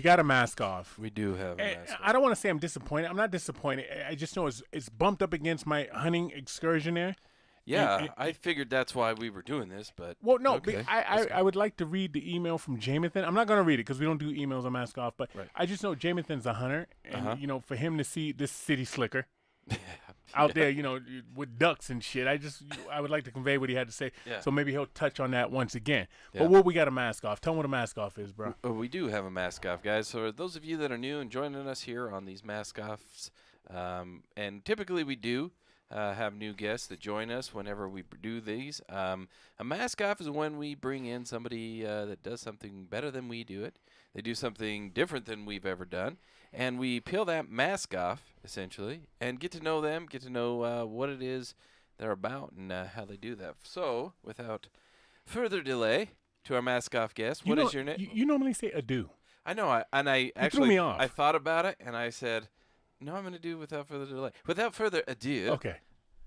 got a mask off. We do have a mask off. I don't want to say I'm disappointed. I'm not disappointed. I just know it's bumped up against my hunting excursion there. Yeah, I figured that's why we were doing this, but well, no, okay. I would like to read the email from Jamathan. I'm not going to read it because we don't do emails on mask off, but I just know Jamathan's a hunter, and for him to see this city slicker out there, with ducks and shit, I would like to convey what he had to say. Yeah. So maybe he'll touch on that once again. Yeah. But what we got a mask off? Tell him what a mask off is, bro. We do have a mask off, guys. So those of you that are new and joining us here on these mask offs, and typically we do have new guests that join us whenever we do these. A mask off is when we bring in somebody that does something better than we do it. They do something different than we've ever done. And we peel that mask off, essentially, and get to know them, get to know what it is they're about and how they do that. So, without further delay, to our mask off guest, what is your name? You normally say adieu. I know, I actually threw me off. I thought about it, and I said, no, I'm going to do without further delay. Without further ado, okay.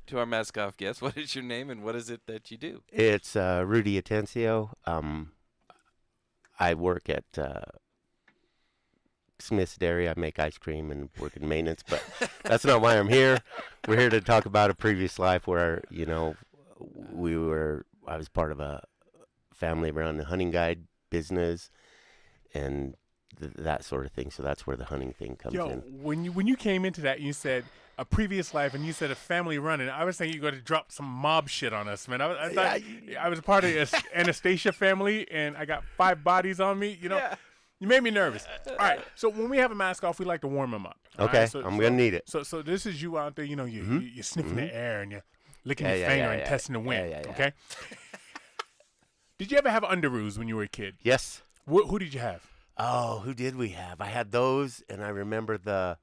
To our mask off guest, what is your name and what is it that you do? It's Rudy Atencio. I work at Smith's Dairy. I make ice cream and work in maintenance, but that's not why I'm here. We're here to talk about a previous life where, I was part of a family around the hunting guide business and that sort of thing. So that's where the hunting thing comes in. When you came into that, you said a previous life and you said a family running. I was thinking you were going to drop some mob shit on us, man. I thought I was a part of the Anastasia family and I got 5 bodies on me, Yeah. You made me nervous. All right, so when we have a mask off, we like to warm them up. Okay, right? I'm going to need it. So this is you out there, you're sniffing the air and you're licking your finger and testing the wind, okay? Did you ever have underoos when you were a kid? Yes. Who did you have? Oh, who did we have? I had those, and I remember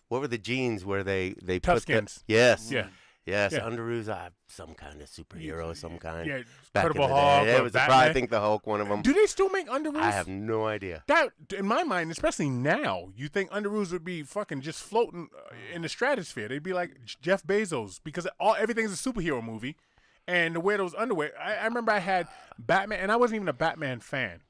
what were the jeans where they put Tuskins. Yes. Yeah. Yes, underoos. Some kind of superhero, some kind. Yeah, Back Incredible in the Hulk. day. It was Batman. I think the Hulk, one of them. Do they still make underoos? I have no idea. That, in my mind, especially now, you think underoos would be fucking just floating in the stratosphere. They'd be like Jeff Bezos because everything's a superhero movie, and to wear those underwear. I remember I had Batman, and I wasn't even a Batman fan.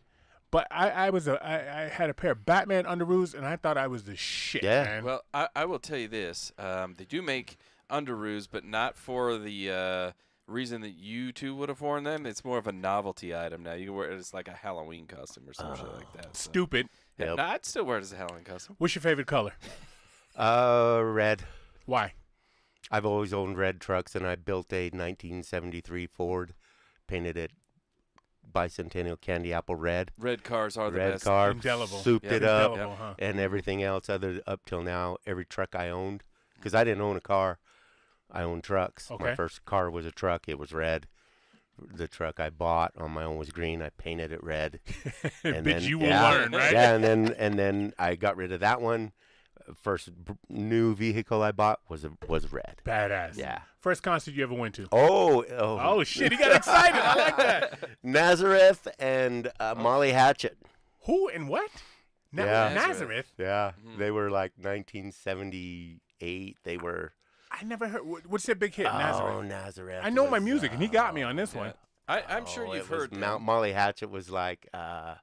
But I had a pair of Batman underoos, and I thought I was the shit, man. Well, I will tell you this. They do make underoos, but not for the reason that you two would have worn them. It's more of a novelty item now. You can wear it as like a Halloween costume or some shit like that. So. Stupid. Yeah, no, I'd still wear it as a Halloween costume. What's your favorite color? Red. Why? I've always owned red trucks, and I built a 1973 Ford, painted it bicentennial candy apple red. Red cars are the red best. car, Indelible. souped it up, Indelible, and everything else up till now, every truck I owned, because I didn't own a car, I owned trucks. Okay. My first car was a truck. It was red. The truck I bought on my own was green. I painted it red. And then, you will learn, right? Yeah, and then I got rid of that one. First new vehicle I bought was red. Badass. Yeah. First concert you ever went to? Oh shit! He got excited. I like that. Nazareth and Molly Hatchet. Who and what? Nazareth. Yeah, They were like 1978. They were. I never heard. What's their big hit? Nazareth. Oh, Nazareth. I know my music, and he got me on this one. I'm sure you've heard. Molly Hatchet was like. I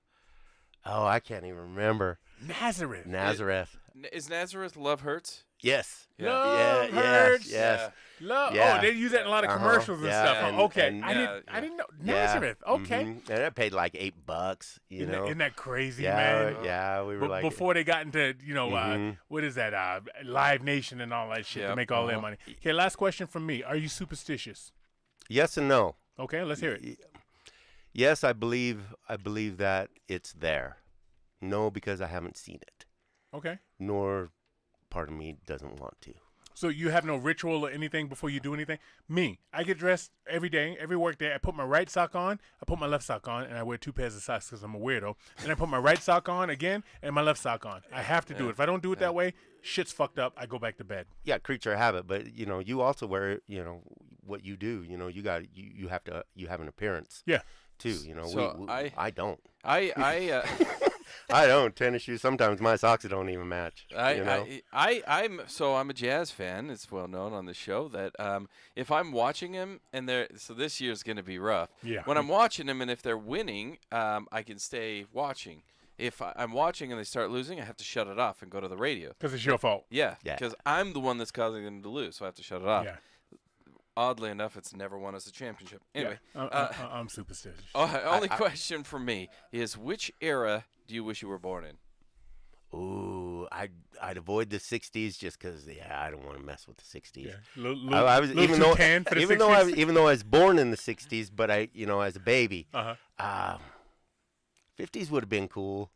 can't even remember. Nazareth. Is Nazareth Love Hurts? Yes. Love Hurts. Yes. Love. Yeah. Oh, they use that in a lot of commercials and stuff. And, I didn't know Nazareth. Okay. Mm-hmm. And I paid like $8. Isn't that crazy, yeah, man? Yeah, we were like before they got into what is that Live Nation and all that shit to make all their money. Okay, last question from me. Are you superstitious? Yes and no. Okay, let's hear it. Yes, I believe that it's there. No, because I haven't seen it. Okay. Nor part of me doesn't want to. So you have no ritual or anything before you do anything? Me, I get dressed every day, every work day. I put my right sock on, I put my left sock on, and I wear 2 pairs of socks because I'm a weirdo. Then I put my right sock on again and my left sock on. I have to do it. If I don't do it that way, shit's fucked up. I go back to bed. Yeah, creature of habit. But you also wear what you do. You have an appearance. Yeah. Too. So I don't. I I don't. Tennis shoes. Sometimes my socks don't even match. I'm a jazz fan. It's well known on the show that if I'm watching them and so this year's going to be rough. Yeah. When I'm watching them and if they're winning, I can stay watching. if I'm watching and they start losing, I have to shut it off and go to the radio. Because it's your fault. Yeah, Yeah. because I'm the one that's causing them to lose, so I have to shut it off. Yeah. Oddly enough, it's never won us a championship. Anyway, I'm superstitious. only question for me is, which era do you wish you were born in? Ooh, I'd avoid the '60s just because I don't want to mess with the '60s. Yeah. I was even though I was born in the '60s, but as a baby, 50s would have been cool.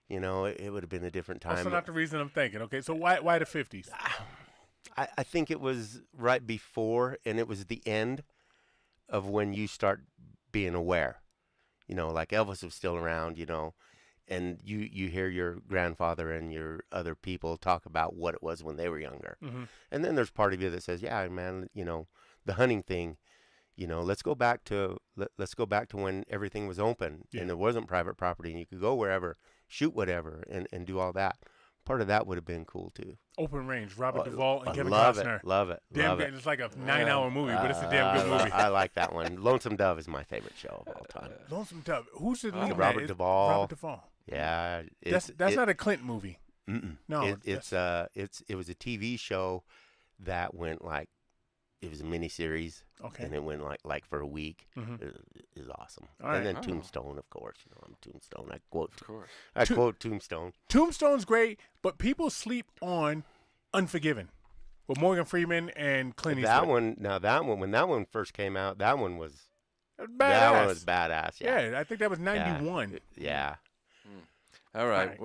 It would have been a different time. Also not the reason I'm thinking. Okay, so why the 50s? I think it was right before, and it was the end of when you start being aware. Like Elvis was still around, and you hear your grandfather and your other people talk about what it was when they were younger. Mm-hmm. And then there's part of you that says, yeah, man, the hunting thing, let's go back to when everything was open and there wasn't private property and you could go wherever, shoot whatever, and do all that. Part of that would have been cool too. Open Range, Robert Duvall and Kevin love Costner. Love it. Damn good. It's like a 9-hour movie, but it's a damn good movie. I like that one. Lonesome Dove is my favorite show of all time. Lonesome Dove. Who's the lead? Robert Duvall. Robert Duvall. Yeah, That's not a Clint movie. No, it was a TV show that went it was a miniseries. Okay. And it went like for a week. Mhm. It was awesome. All right. And then Tombstone, of course. I'm Tombstone. I quote Tombstone. Tombstone's great, but people sleep on Unforgiven with Morgan Freeman and Clint Eastwood. When that one first came out, that one was Badass. That one was badass. Yeah. I think that was 91. Yeah. All right. Right.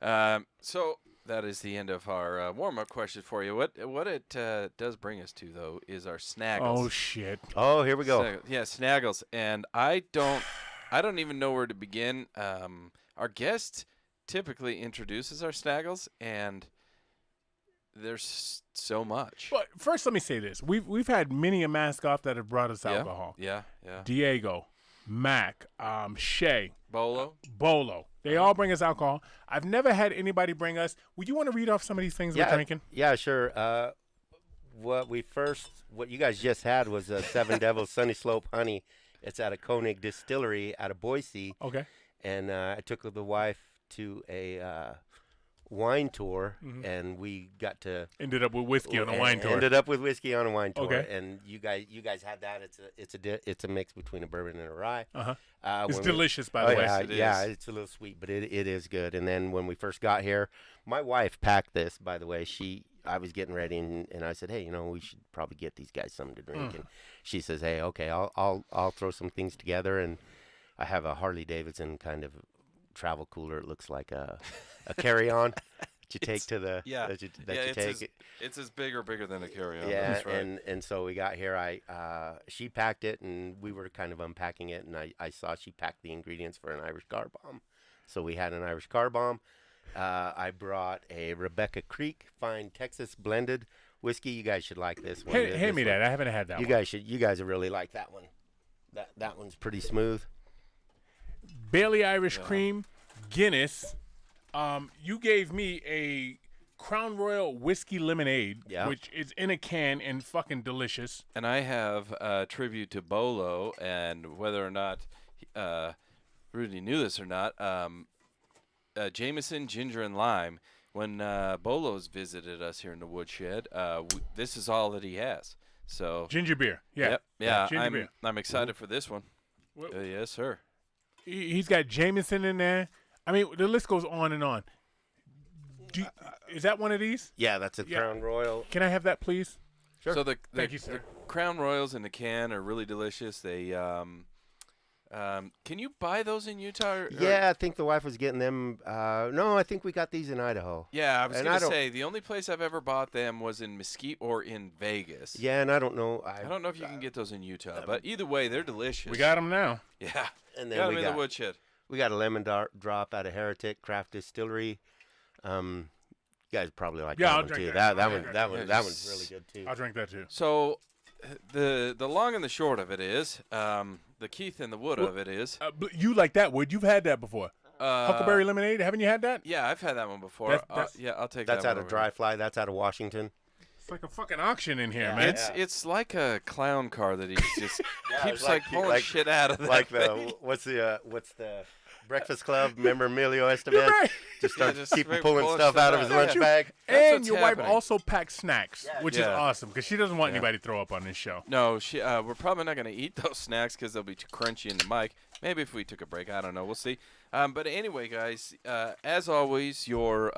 Well, so that is the end of our warm-up question for you. What it does bring us to, though, is our snaggles. Oh shit! Oh, here we go. Snaggles, and I don't even know where to begin. Our guest typically introduces our snaggles, and there's so much. But first, let me say this: we've had many a mask off that have brought us alcohol. Yeah. Diego, Mac, Shay, Bolo. They all bring us alcohol. I've never had anybody bring us. Would you want to read off some of these things we're drinking? Yeah, sure. What you guys just had was a Seven Devils Sunny Slope Honey. It's at a Koenig distillery out of Boise. Okay. And I took the wife to a wine tour, and we got to ended up with whiskey on a wine tour. Ended up with whiskey on a wine tour. Okay. And you guys had that. It's a mix between a bourbon and a rye. It's delicious, by the way. It's a little sweet, but it is good. And then when we first got here, my wife packed this. By the way, I was getting ready, and I said, hey, we should probably get these guys something to drink. And she says, hey, okay, I'll throw some things together. And I have a Harley Davidson kind of travel cooler. It looks like a carry-on that you take to the It's as big or bigger than a carry-on. Yeah, that's right. and so we got here. She packed it, and we were kind of unpacking it, and I saw she packed the ingredients for an Irish car bomb. So we had an Irish car bomb. I brought a Rebecca Creek Fine Texas Blended whiskey. You guys should like this one. Hand me that. I haven't had that one. You guys will really like that one. That one's pretty smooth. Bailey Irish Cream, Guinness. You gave me a Crown Royal Whiskey Lemonade, which is in a can and fucking delicious. And I have a tribute to Bolo, and whether or not Rudy knew this or not, Jameson, Ginger, and Lime. When Bolo's visited us here in the woodshed, this is all that he has. So ginger beer, yeah. Yep. Ginger beer. I'm excited for this one. Yes, sir. He's got Jameson in there. I mean, the list goes on and on. Is that one of these? Yeah, that's a Crown Royal. Can I have that, please? Sure. So Thank you, sir. The Crown Royals in the can are really delicious. They can you buy those in Utah? Yeah, I think the wife was getting them. No, I think we got these in Idaho. Yeah, I was going to say the only place I've ever bought them was in Mesquite or in Vegas. Yeah, and I don't know. I don't know if you can get those in Utah, but either way, they're delicious. We got them now. Yeah, and then got them in the woodshed. We got a lemon drop out of Heretic Craft Distillery. You guys probably like that one too. That one's really good too. I'll drink that too. So, the long and the short of it is, the Keith and the Wood of it is. You like that wood? You've had that before. Huckleberry lemonade. Haven't you had that? Yeah, I've had that one before. I'll take that. That's out of Dry Fly. That's out of Washington. It's like a fucking auction in here, man. It's like a clown car that he just keeps pulling shit out of. Like the what's the Breakfast Club. Remember Emilio Estevez? right. Just start just keep pulling pulling stuff stuff out of out. his lunch Yeah. bag. That's And what's your happening. wife also packs snacks, which is Yeah. awesome because she doesn't want Yeah. anybody to throw up on this show. No, we're probably not going to eat those snacks because they'll be too crunchy in the mic. Maybe if we took a break, I don't know. We'll see. But anyway, guys, as always, your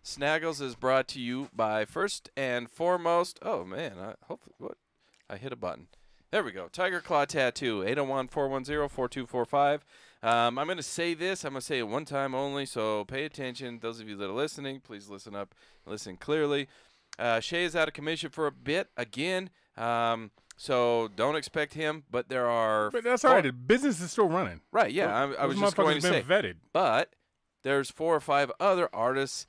Snaggles is brought to you by first and foremost. Oh man, I hit a button. There we go. Tiger Claw Tattoo, 801-410-4245. I'm going to say this. I'm going to say it one time only, so pay attention. Those of you that are listening, please listen up. Listen clearly. Shay is out of commission for a bit again, so don't expect him, but there are... But that's all right. The business is still running. Right, yeah. I was Those just going to motherfuckers say. been vetted. But there's 4 or 5 other artists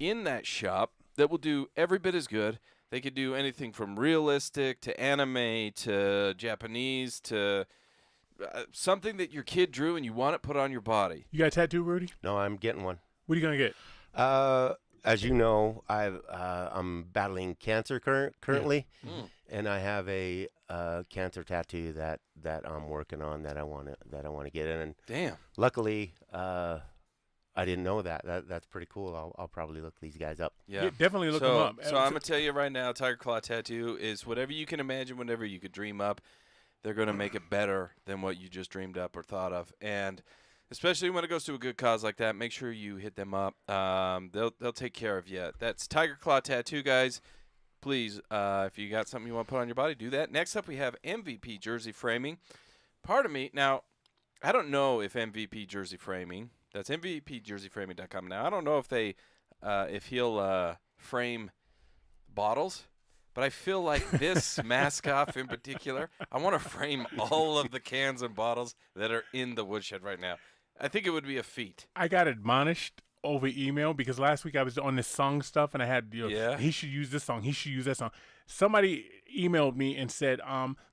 in that shop that will do every bit as good. They could do anything from realistic to anime to Japanese to something that your kid drew and you want it put on your body. You got a tattoo, Rudy? No, I'm getting one. What are you going to get? As you know, I'm battling cancer currently, and I have a cancer tattoo that I'm working on that I want to get in. And Damn. luckily, I didn't know that. That's pretty cool. I'll probably look these guys up. Yeah. Definitely look them up. So I'm going to tell you right now, Tiger Claw Tattoo is whatever you can imagine, whatever you could dream up. They're going to make it better than what you just dreamed up or thought of. And especially when it goes to a good cause like that, make sure you hit them up. They'll take care of you. That's Tiger Claw Tattoo, guys. Please, if you got something you want to put on your body, do that. Next up, we have MVP Jersey Framing. Part of me, now, I don't know if MVP Jersey Framing, that's MVPJerseyFraming.com. Now, I don't know if he'll frame bottles, but I feel like this mask-off in particular, I want to frame all of the cans and bottles that are in the woodshed right now. I think it would be a feat. I got admonished over email because last week I was on this song stuff and I had, he should use this song, he should use that song. Somebody emailed me and said,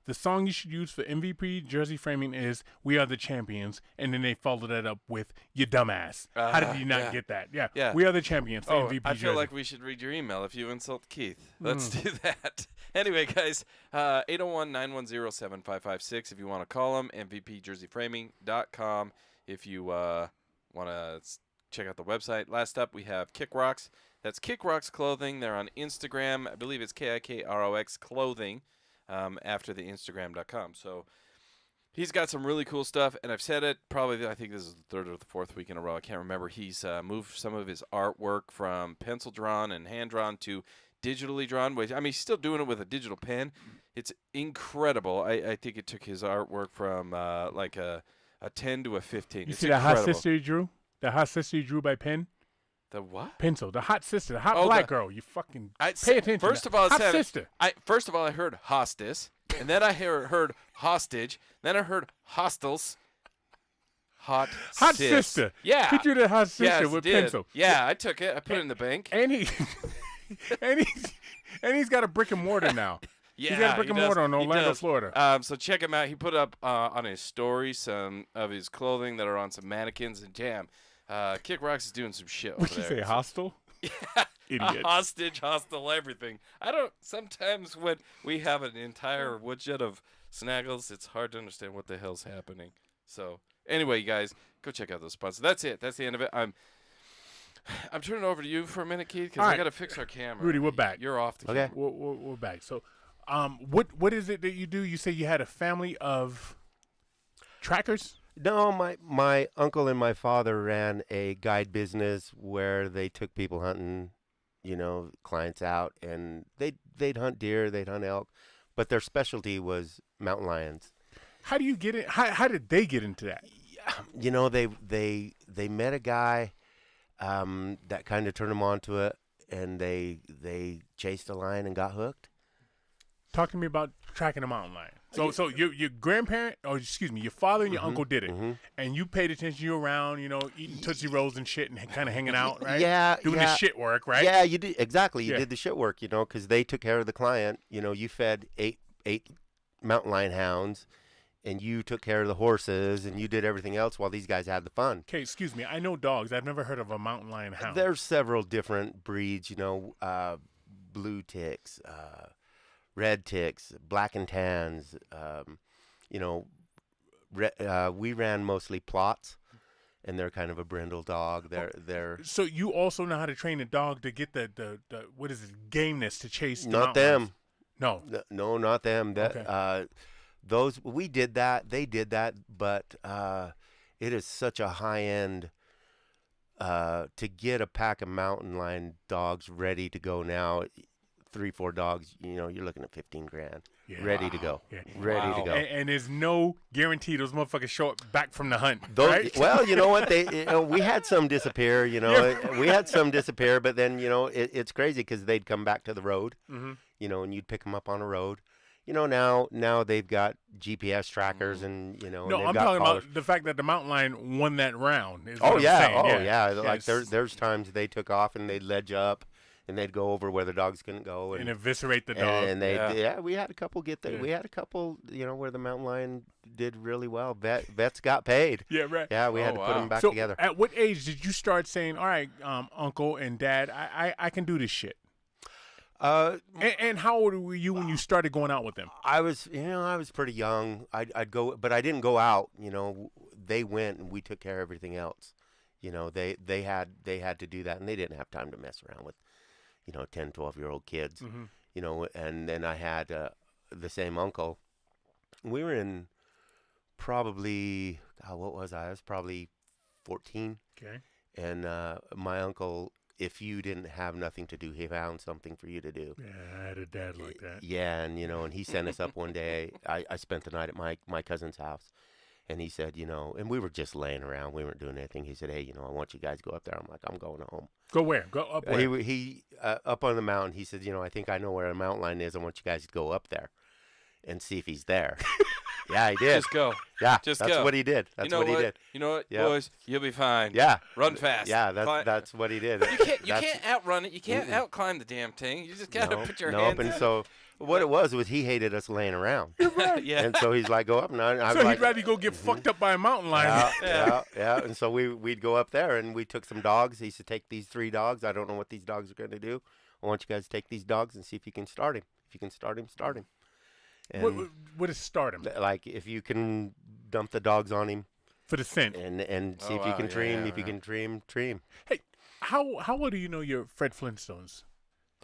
the song you should use for MVP Jersey Framing is "We Are the Champions," and then they followed that up with "You dumbass." How did you not get that? Yeah, We Are the Champions for MVP I Jersey. feel like we should read your email if you insult Keith. Let's do that. Anyway, guys, 801-910-7556 if you want to call them, MVPJerseyFraming.com if you want to check out the website. Last up, we have Kick Rocks. That's Kick Rocks Clothing. They're on Instagram. I believe it's KIKROX Clothing after the Instagram.com. So he's got some really cool stuff, and I've said it probably, I think this is the 3rd or the 4th week in a row. I can't remember. He's moved some of his artwork from pencil drawn and hand drawn to digitally drawn. I mean, he's still doing it with a digital pen. It's incredible. I think it took his artwork from like a 10 to a 15. You it's see that hot incredible. sister you drew? The hot sister you drew by pen? The what? Pencil. The hot sister. The hot black girl. You fucking pay attention. First of all, hot sister. First of all, I heard hostis, and then I heard hostage, then I heard hostels. Hot sis. Sister. Yeah. He drew the hot sister Yes, with did. pencil. Yeah, I took it. I put it in the bank. And he and he's got a brick and mortar now. Yeah, he's got a brick and mortar on Orlando, Florida. So check him out. He put up on his story some of his clothing that are on some mannequins, and damn, Kick Rocks is doing some shit over What'd you there. say, hostile? Yeah. Idiot. Hostage, hostile, everything. Sometimes when we have an entire woodshed of Snaggles, it's hard to understand what the hell's happening. So anyway, you guys, go check out those spots. That's it. That's the end of it. I'm turning it over to you for a minute, Keith, because I got to fix our camera. Rudy, we're back. You're off the Okay. camera. We're back. So, what is it that you do? You say you had a family of trackers? No, my uncle and my father ran a guide business where they took people hunting, clients out, and they'd hunt deer, they'd hunt elk, but their specialty was mountain lions. How do you get in? How did they get into that? They met a guy that kind of turned them on to it, and they chased a lion and got hooked. Talk to me about tracking a mountain lion. So your grandparent, or excuse me, your father and your uncle did it, and you paid attention. You were around, eating Tootsie Rolls and shit, and kind of hanging out, right? Yeah, doing the shit work, right? Yeah, you did exactly. You Yeah. did the shit work, because they took care of the client. You fed eight mountain lion hounds, and you took care of the horses, and you did everything else while these guys had the fun. Okay, excuse me. I know dogs. I've never heard of a mountain lion hound. There's several different breeds, blue ticks, red ticks, black and tans. We ran mostly plots, and they're kind of a brindle dog. They're So you also know how to train a dog to get the what is it, gameness to chase the not mountain them. lions? No. No, not them. That Okay. those we did that. They did that, but it is such a high end to get a pack of mountain lion dogs ready to go now. 3-4 dogs, you're looking at 15 grand, Yeah. ready to go, Yeah. ready Wow. to go. And there's no guarantee those motherfuckers show up back from the hunt. Those, right? well, you know what? We had some disappear. We had some disappear, but then it's crazy because they'd come back to the road. Mhm. And you'd pick them up on a road. Now they've got GPS trackers and No, and they've I'm got talking collars. about the fact that the mountain lion won that round. Is Oh what I'm yeah, saying. Like Yes. there's times they took off and they'd ledge up and they'd go over where the dogs couldn't go and eviscerate the dog. and they Yeah. we had a couple get there. Yeah. We had a couple where the mountain lion did really well. Vets got paid. yeah, right. Yeah, we had Oh, to put wow. them back So together. at what age did you start saying, "All right, uncle and dad, I can do this shit"? And how old were you when you started going out with them? I was pretty young. I'd go, but I didn't go out. They went and we took care of everything else. They had to do that, and they didn't have time to mess around with 10, 12-year-old kids. Mm-hmm. And then I had the same uncle. We were in probably, God, what was I? I was probably 14. Okay. And my uncle, if you didn't have nothing to do, he found something for you to do. Yeah, I had a dad like that. Yeah, and he sent us up one day. I spent the night at my cousin's house. And he said, and we were just laying around. We weren't doing anything. He said, hey, I want you guys to go up there. I'm like, I'm going home. Go where? Go up where? He up on the mountain. He said, I think I know where a mountain lion is. I want you guys to go up there and see if he's there. Yeah, he did. Just go. Yeah, just that's go. what he did. That's what he did. You know what, Yeah. boys? You'll be fine. Yeah. Run fast. Yeah, Climb- that's what he did. You can't outrun it. You can't outclimb the damn thing. You just gotta put your hands and in. so what it was he hated us laying around. Yeah. And so he's like, go up. And I was So like, he'd rather go get fucked up by a mountain lion. yeah. And so we'd go up there and we took some dogs. He said, take these 3 dogs. I don't know what these dogs are going to do. I want you guys to take these dogs and see if you can start him. If you can start him, start him. And What is stardom? like if you can dump the dogs on him For the scent. and see Oh, if you wow, can yeah, tree him. yeah, If you yeah. can tree him, tree him. Hey, how well do you know your Fred Flintstones?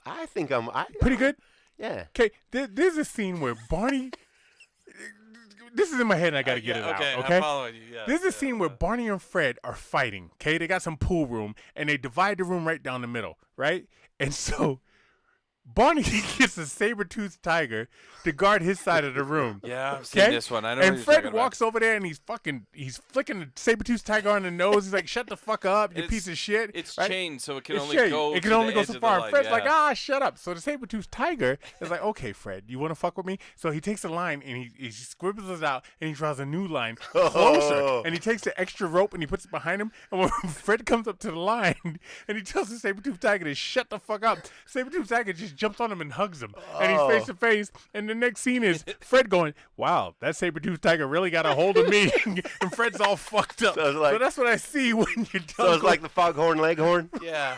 I think Pretty good? yeah. Okay, there's a scene where Barney. This is in my head and I got to get it okay, out, okay? I'm following you. Yeah. There's a scene where Barney and Fred are fighting, okay? They got some pool room, and they divide the room right down the middle, right? And so Barney gets a saber-toothed tiger to guard his side of the room. Yeah, I've seen Okay? this one. I know. And what you're Fred talking about. walks over there and he's flicking the saber-toothed tiger on the nose. He's like, "Shut the fuck up, you It's- piece of shit." It's right? chained, so it can It's only chained. go. It can to only the go edge so of far. The light. Fred's yeah. like, "Ah, shut up." So the saber-toothed tiger is like, "Okay, Fred, you want to fuck with me?" So he takes a line and he scribbles it out and he draws a new line closer. And he takes the extra rope and he puts it behind him. And when Fred comes up to the line and he tells the saber-toothed tiger to shut the fuck up, saber-toothed tiger just jumps on him and hugs him. And he's face to face. And the next scene is Fred going, "Wow, that saber-toothed tiger really got a hold of me." And Fred's all fucked up. So it's like- so that's what I see when you're done. So it's like the foghorn leghorn. Yeah,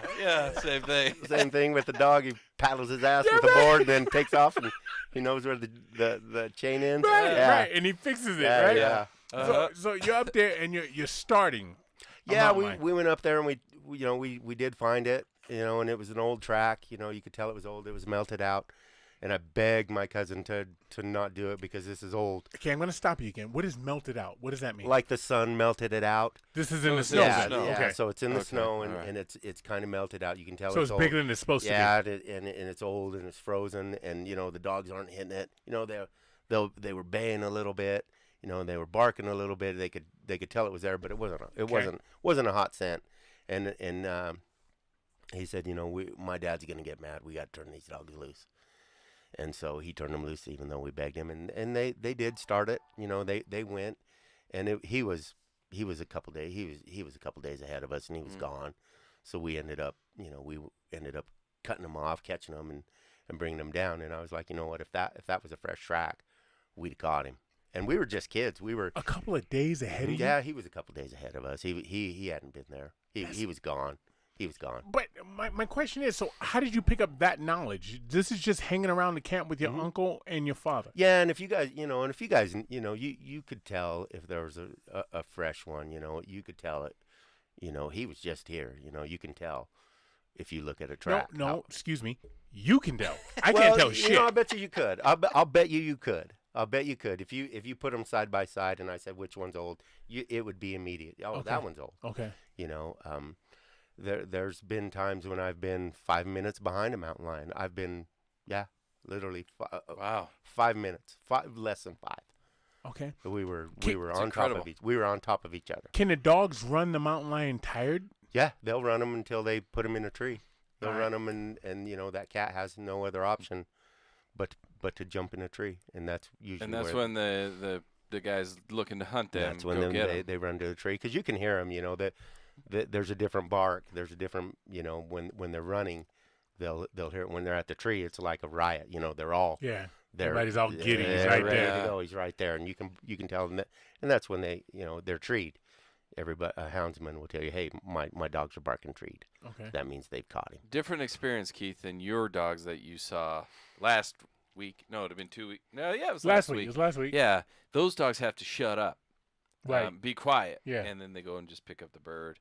same thing. Same thing with the dog. He paddles his ass with the board and then takes off and he knows where the chain ends. Right, yeah. right. And he fixes it, Yeah, right? yeah. So you're up there and you're starting. a Yeah, mountain we, lion. we went up there and we did find it, and it was an old track. You could tell it was old. It was melted out. And I begged my cousin to not do it because this is old. Okay, I'm going to stop you again. What is melted out? What does that mean? Like the sun melted it out. This is in the it's snow. in the Yeah, snow. yeah. Okay. So it's in the Okay, snow and, alright. and it's kind of melted out. You can tell So it's old. bigger than it's supposed to Yeah, and it's old and it's frozen, and the dogs aren't hitting it. They were baying a little bit. They were barking a little bit. They could tell it was there, but it wasn't a hot scent. And he said, my dad's gonna get mad. We got to turn these dogs loose. And so he turned them loose, even though we begged him. And they did start it. They went, and he was a couple days. He was a couple days ahead of us, and he was gone. So we ended up cutting them off, catching them, and bringing them down. And I was like, you know what? If that was a fresh track, we'd have caught him. And we were just kids. We were A couple of days ahead of you? yeah. He was a couple days ahead of us. He hadn't been there. He was gone. He was gone. But my question is, so how did you pick up that knowledge? This is just hanging around the camp with your uncle and your father. Yeah, and if you guys, you could tell if there was a fresh one. You could tell it. You know, he was just here. You know, you can tell if you look at a track. No, excuse me. You can tell. I Well, can't tell you shit. know, I bet you could. I'll bet you could. I'll bet you could. If you put them side by side and I said which one's old, it would be immediate. Oh, Okay. that one's old. Okay. You know, there's been times when I've been 5 minutes behind a mountain lion. I've been, literally Wow. 5 minutes, less than 5. Okay. We were It's on incredible. we were on top of each other. Can the dogs run the mountain lion tired? Yeah, they'll run them until they put them in a tree. They'll Right. run them, and you know that cat has no other option but to jump in a tree, and that's usually And that's where when the guys looking to hunt them that's when go get they 'em. they run to the tree because you can hear them. You know that there's a different bark. There's a different when they're running, they'll hear it when they're at the tree. It's like a riot. You know they're all Yeah. they're Everybody's all giddy. He's they're right ready there. to go. He's right there, and you can tell them that, and that's when they they're treed. Everybody, a houndsman will tell you, hey, my dogs are barking treed. Okay. That means they've caught him. Different experience, Keith, than your dogs that you saw last week. No, it'd have been 2 weeks. No, yeah, it was Last week. week. It was last week. Yeah, those dogs have to shut up. Right. Be quiet. Yeah. And then they go and just pick up the bird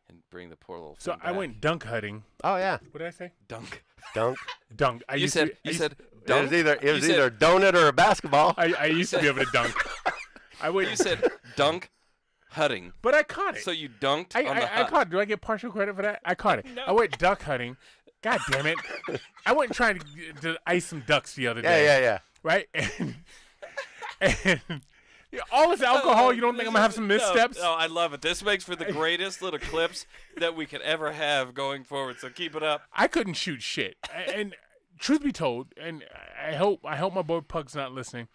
and bring the poor little So thing I back. went dunk hunting. Oh yeah, What did I say? Dunk. dunk. Dunk. You said dunk. It was You either a donut or a basketball. I used to be able to dunk. I went. You said dunk hunting. But I caught it. So you dunked on the I hut. caught it. Do I get partial credit for that? I caught it. No. I went duck hunting. God damn it. I went trying to ice some ducks the other day. Yeah. Right? And all this alcohol, you don't think I'm going to have some missteps? No, I love it. This makes for the greatest little clips that we could ever have going forward. So keep it up. I couldn't shoot shit. And truth be told, and I hope my boy Pug's not listening,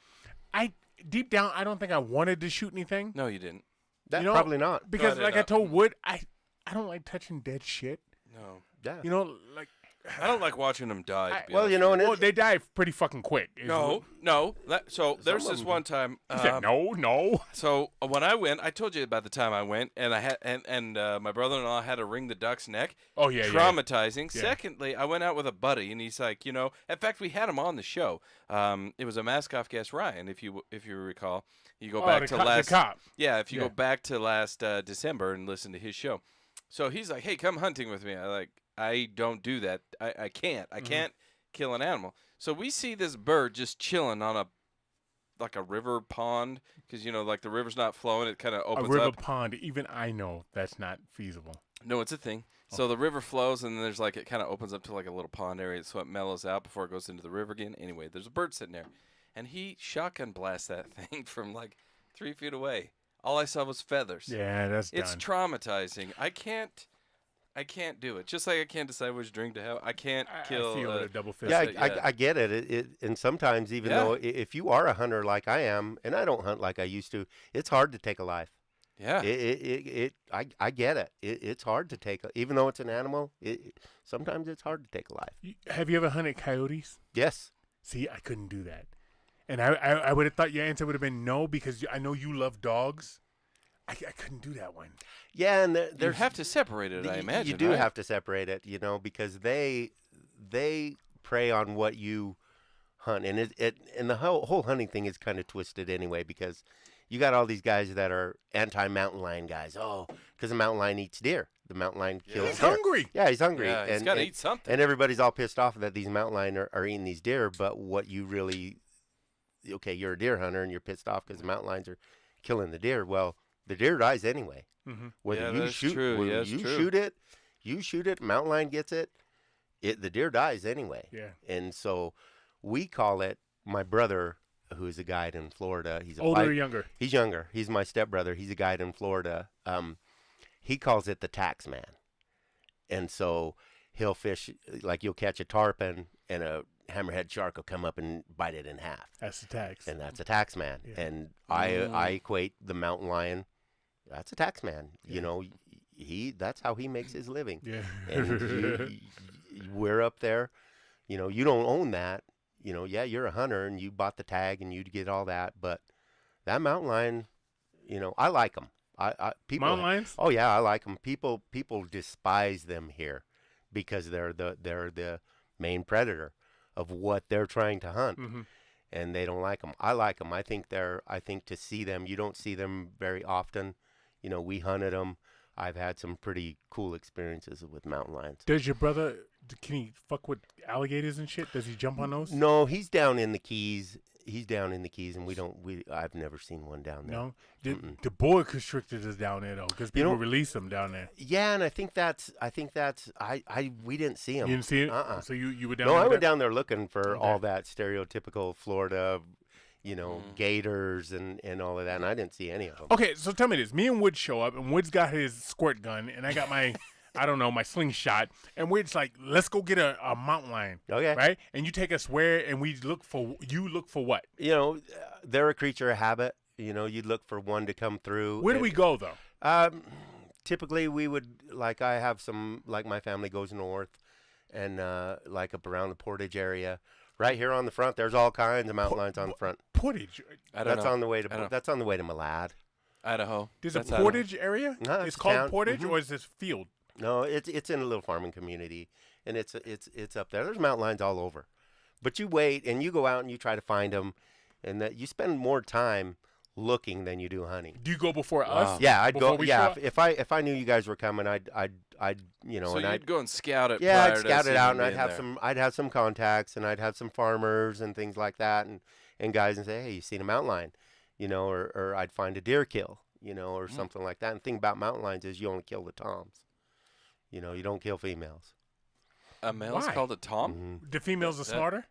deep down, I don't think I wanted to shoot anything. No, you didn't. That You know, probably not. Because, Cut it like I up. told Wood, I don't like touching dead shit. No. Yeah. You know, like, I don't like watching them die. to be Well, honest you know, with and well, they die pretty fucking quick. No. So there's of this them- one time. He said, no. So when I went, I told you about the time I went, and I had and my brother-in-law had to wring the duck's neck. Oh, yeah, yeah. Traumatizing. Yeah. Secondly, I went out with a buddy, and he's like, in fact, we had him on the show. It was a mask-off guest, Ryan, if you recall. You go back to last. The cop. Yeah, if you Yeah. go back to last December and listen to his show. So he's like, hey, come hunting with me. I don't do that. I can't. I can't kill an animal. So we see this bird just chilling on a river pond because, like the river's not flowing. It kind of A opens river up. pond. Even I know that's not feasible. No, it's a thing. So the river flows and then there's it kind of opens up to a little pond area so it mellows out before it goes into the river again. Anyway, there's a bird sitting there. And he shotgun blasts that thing from 3 feet away. All I saw was feathers. Yeah, that's It's done. traumatizing. I can't do it. Just like I can't decide which drink to have. I can't kill. I feel with a double fist. Yeah, Yeah. I get it. And sometimes, even Yeah. though if you are a hunter like I am, and I don't hunt like I used to, it's hard to take a life. Yeah. I get it. It's hard to take, even though it's an animal. Sometimes it's hard to take a life. Have you ever hunted coyotes? Yes. See, I couldn't do that. And I would have thought your answer would have been no because I know you love dogs. I couldn't do that one. Yeah, and You there's have to separate it, I imagine. you do right? have to separate it, because they prey on what you hunt, and and the whole hunting thing is kind of twisted anyway because you got all these guys that are anti-mountain lion guys. Oh, because the mountain lion eats deer. The mountain lion kills He's deer. hungry. Yeah, he's hungry. Yeah, he's and, got to and, eat something. and everybody's all pissed off that these mountain lion are eating these deer. But what you really, okay, you're a deer hunter and you're pissed off because the mountain lions are killing the deer. Well, the deer dies anyway. Mm-hmm. Whether Yeah, you that's shoot, true. whether Yeah, that's you true. shoot it, mountain lion gets it, the deer dies anyway. Yeah. And so we call it, my brother, who's a guide in Florida, he's a Older or fight- younger? He's younger. He's my stepbrother. He's a guide in Florida. He calls it the tax man. And so he'll fish, you'll catch a tarpon and a hammerhead shark will come up and bite it in half. That's the tax. And that's a tax man. Yeah. And I equate the mountain lion, that's a tax man. That's how he makes his living. Yeah. And we're up there, you don't own that. You're a hunter and you bought the tag and you get all that, but that mountain lion, I like them. People, Mountain lions? oh yeah, I like them. People despise them here because they're the main predator of what they're trying to hunt, Mm-hmm. and they don't like them. I like them. I think to see them, you don't see them very often. We hunted them I've had some pretty cool experiences with mountain lions. Does your brother, can he fuck with alligators and shit? Does he jump on those? No, he's down in the Keys. And I've never seen one down there. No? The boa constrictor is down there, though, because people release them down there. Yeah, and I think that's, we didn't see him. You didn't see it? So you were down there? No, I went down there looking for all that stereotypical Florida, gators and all of that, and I didn't see any of them. Okay, so tell me this. Me and Wood show up, and Wood's got his squirt gun, and I got my, I don't know, my slingshot, and Wood's like, let's go get a mountain lion. Okay. Right? And you take us where, and we look for what? They're a creature of habit. You'd look for one to come through. Where do we go, though? Typically, we would, I have some, my family goes north, and up around the Portage area. Right here on the front, there's all kinds of mountain lions on the front. Portage? That's on the way to Malad. Idaho. There's a Portage area? No, it's called town. Portage, or is this field? No, it's in a little farming community, and it's up there. There's mountain lions all over, but you wait and you go out and you try to find them, and that you spend more time looking than you do hunting. Do you go before us? Yeah, I'd go. Yeah, if I knew you guys were coming, I'd So you'd go and scout it. Yeah, prior I'd scout to it out, and seeing I'd have some contacts, and I'd have some farmers and things like that, and guys, and say, hey, you seen a mountain lion, or I'd find a deer kill, or something like that. And the thing about mountain lions is you only kill the toms. You don't kill females. A male's Why? called a tom? Mm-hmm. The females are smarter?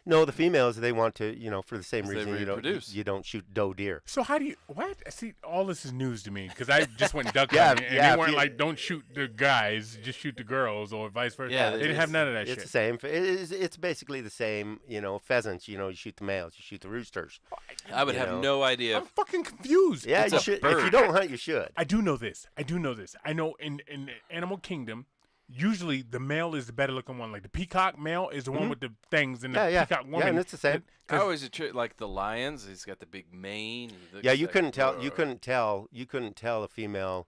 No, the females, they want to, for the same reason reproduce. you don't shoot doe deer. So how do you, what? See, all this is news to me, because I just went duck Yeah, hunting, and yeah, they weren't if like, don't shoot the guys, just shoot the girls, or vice versa. Yeah, they didn't have none of that It's shit. the same. It's basically the same, pheasants, you shoot the males, you shoot the roosters. I would have no idea. I'm fucking confused. Yeah, It's you a should. bird. If you don't hunt, you should. I do know this. I know in the animal kingdom, usually the male is the better looking one. Like the peacock male is the one with the things, and the peacock woman. Yeah, and it's the same. I always like the lions. He's got the big mane. Yeah, you couldn't tell. You couldn't tell a female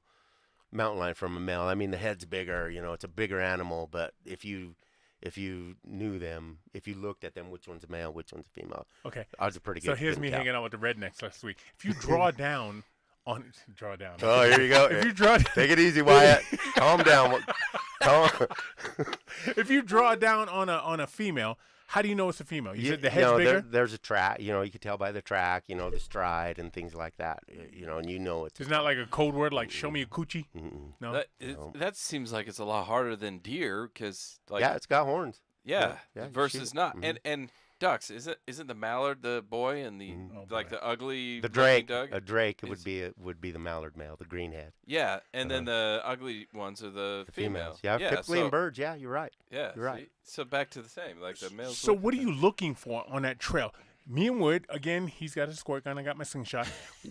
mountain lion from a male. I mean, the head's bigger. It's a bigger animal. But if you knew them, if you looked at them, which one's a male, which one's a female. Okay. Odds are pretty good. So here's Couldn't me tell. hanging out with the rednecks last week. If you draw down on Oh, here you go. If you draw Take it easy, Wyatt. Calm down. if you draw down on a female, how do you know it's a female? You said the head's bigger. There's a track. You can tell by the track. The stride and things like that. And it's. It's not like a code word like "show me a coochie." Mm-mm. No. That seems like it's a lot harder than deer, because yeah, it's got horns. Yeah, Yeah, versus shoot. not. Mhm. And ducks, isn't the mallard the boy, and the the ugly The looking drake. duck? A drake would be the mallard male, the greenhead. Yeah, and then the ugly ones are the females. Yeah, typically so, in birds. Yeah, you're right. Yeah, you're right. So back to the same, like the males. So look what are the you looking for on that trail? Me and Wood, again, he's got a squirt gun. I got my slingshot.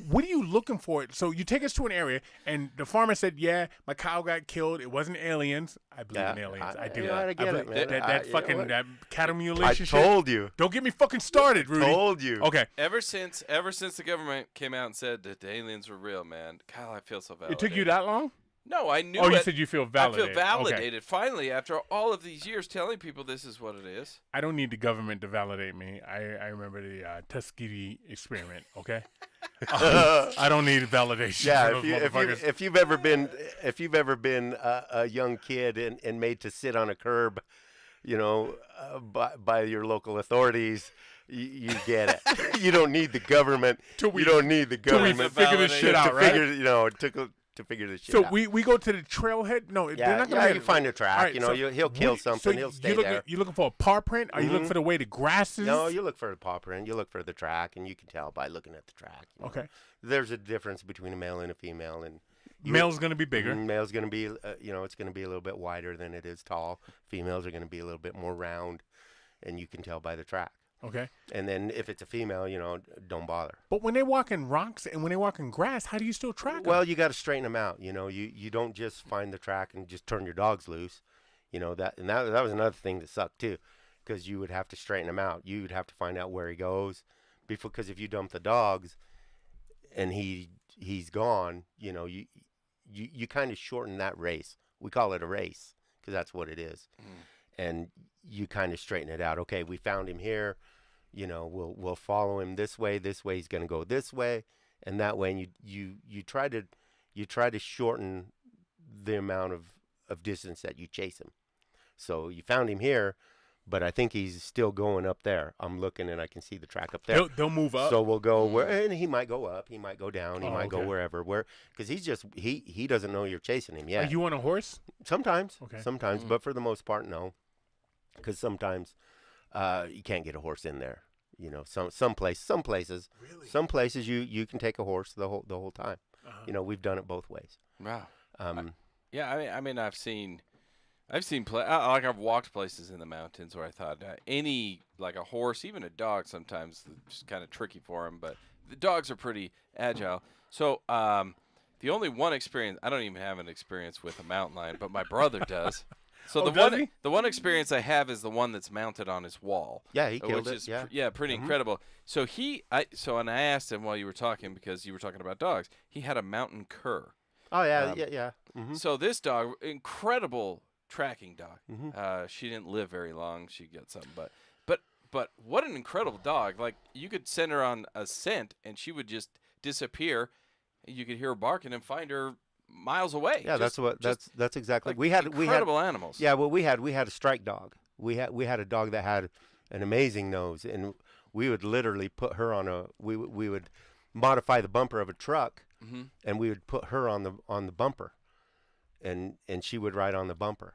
What are you looking for? So you take us to an area, and the farmer said, yeah, my cow got killed. It wasn't aliens. I believe in aliens. I do. I get it, man. That cattle I mutilation shit. told you. Don't get me fucking started, Rudy. Told you. Okay. Ever since the government came out and said that the aliens were real, man, Kyle, I feel so validated. It took you that long? No, I knew Oh, it. you said you feel validated. I feel validated. Okay. Finally, after all of these years telling people this is what it is. I don't need the government to validate me. I remember the Tuskegee experiment, okay? I don't need validation. Yeah, from those motherfuckers. if you've ever been a young kid and made to sit on a curb, by your local authorities, you get it. You don't need the government. You don't need the Till we government figure this shit out, right? To figure this shit So out. we go to the trailhead. No, they're not gonna. you find a track. All right, so he'll kill something. He'll stay there. You looking for a paw print? Are you looking for the way the grass is? No, you look for the paw print. You look for the track, and you can tell by looking at the track. Okay. There's a difference between a male and a female, and Male's gonna be bigger. Male's gonna be, it's gonna be a little bit wider than it is tall. Females are gonna be a little bit more round, and you can tell by the track. Okay. And then if it's a female, don't bother. But when they walk in rocks and when they walk in grass, how do you still track them? Well, you got to straighten them out. You don't just find the track and just turn your dogs loose. That was another thing that sucked too, because you would have to straighten him out. You would have to find out where he goes, because if you dump the dogs, and he's gone, you kind of shorten that race. We call it a race because that's what it is. And you kind of straighten it out. Okay, we found him here. We'll follow him this way. This way he's going to go this way, and that way. And you try to shorten the amount of distance that you chase him. So you found him here, but I think he's still going up there. I'm looking and I can see the track up there. They'll move up. So we'll go where, and he might go up, he might go down, he might go okay. wherever. Because he doesn't know you're chasing him yet. Are you on a horse? Sometimes, Okay. sometimes, but for the most part, no. Because sometimes you can't get a horse in there. You know, some places, Really? some places you can take a horse the whole time. You know, we've done it both ways. Wow. Yeah, I mean, I've seen like I've walked places in the mountains where I thought like a horse, even a dog, sometimes it's kind of tricky for them, but the dogs are pretty agile. So the only one experience, I don't even have an experience with a mountain lion, but my brother does. So the one experience I have is the one that's mounted on his wall. Yeah, he killed which it. is Yeah, pretty incredible. So and I asked him while you were talking, because you were talking about dogs. He had a mountain cur. Oh yeah, yeah. Mm-hmm. So this dog, incredible tracking dog. She didn't live very long. She got something, but what an incredible dog! Like, you could send her on a scent and she would just disappear. You could hear her barking and find her miles away. Yeah, that's exactly. Like, we had incredible animals. Yeah, well, we had a strike dog. We had a dog that had an amazing nose, and we would literally put her on we would modify the bumper of a truck, and we would put her on the bumper, and she would ride on the bumper.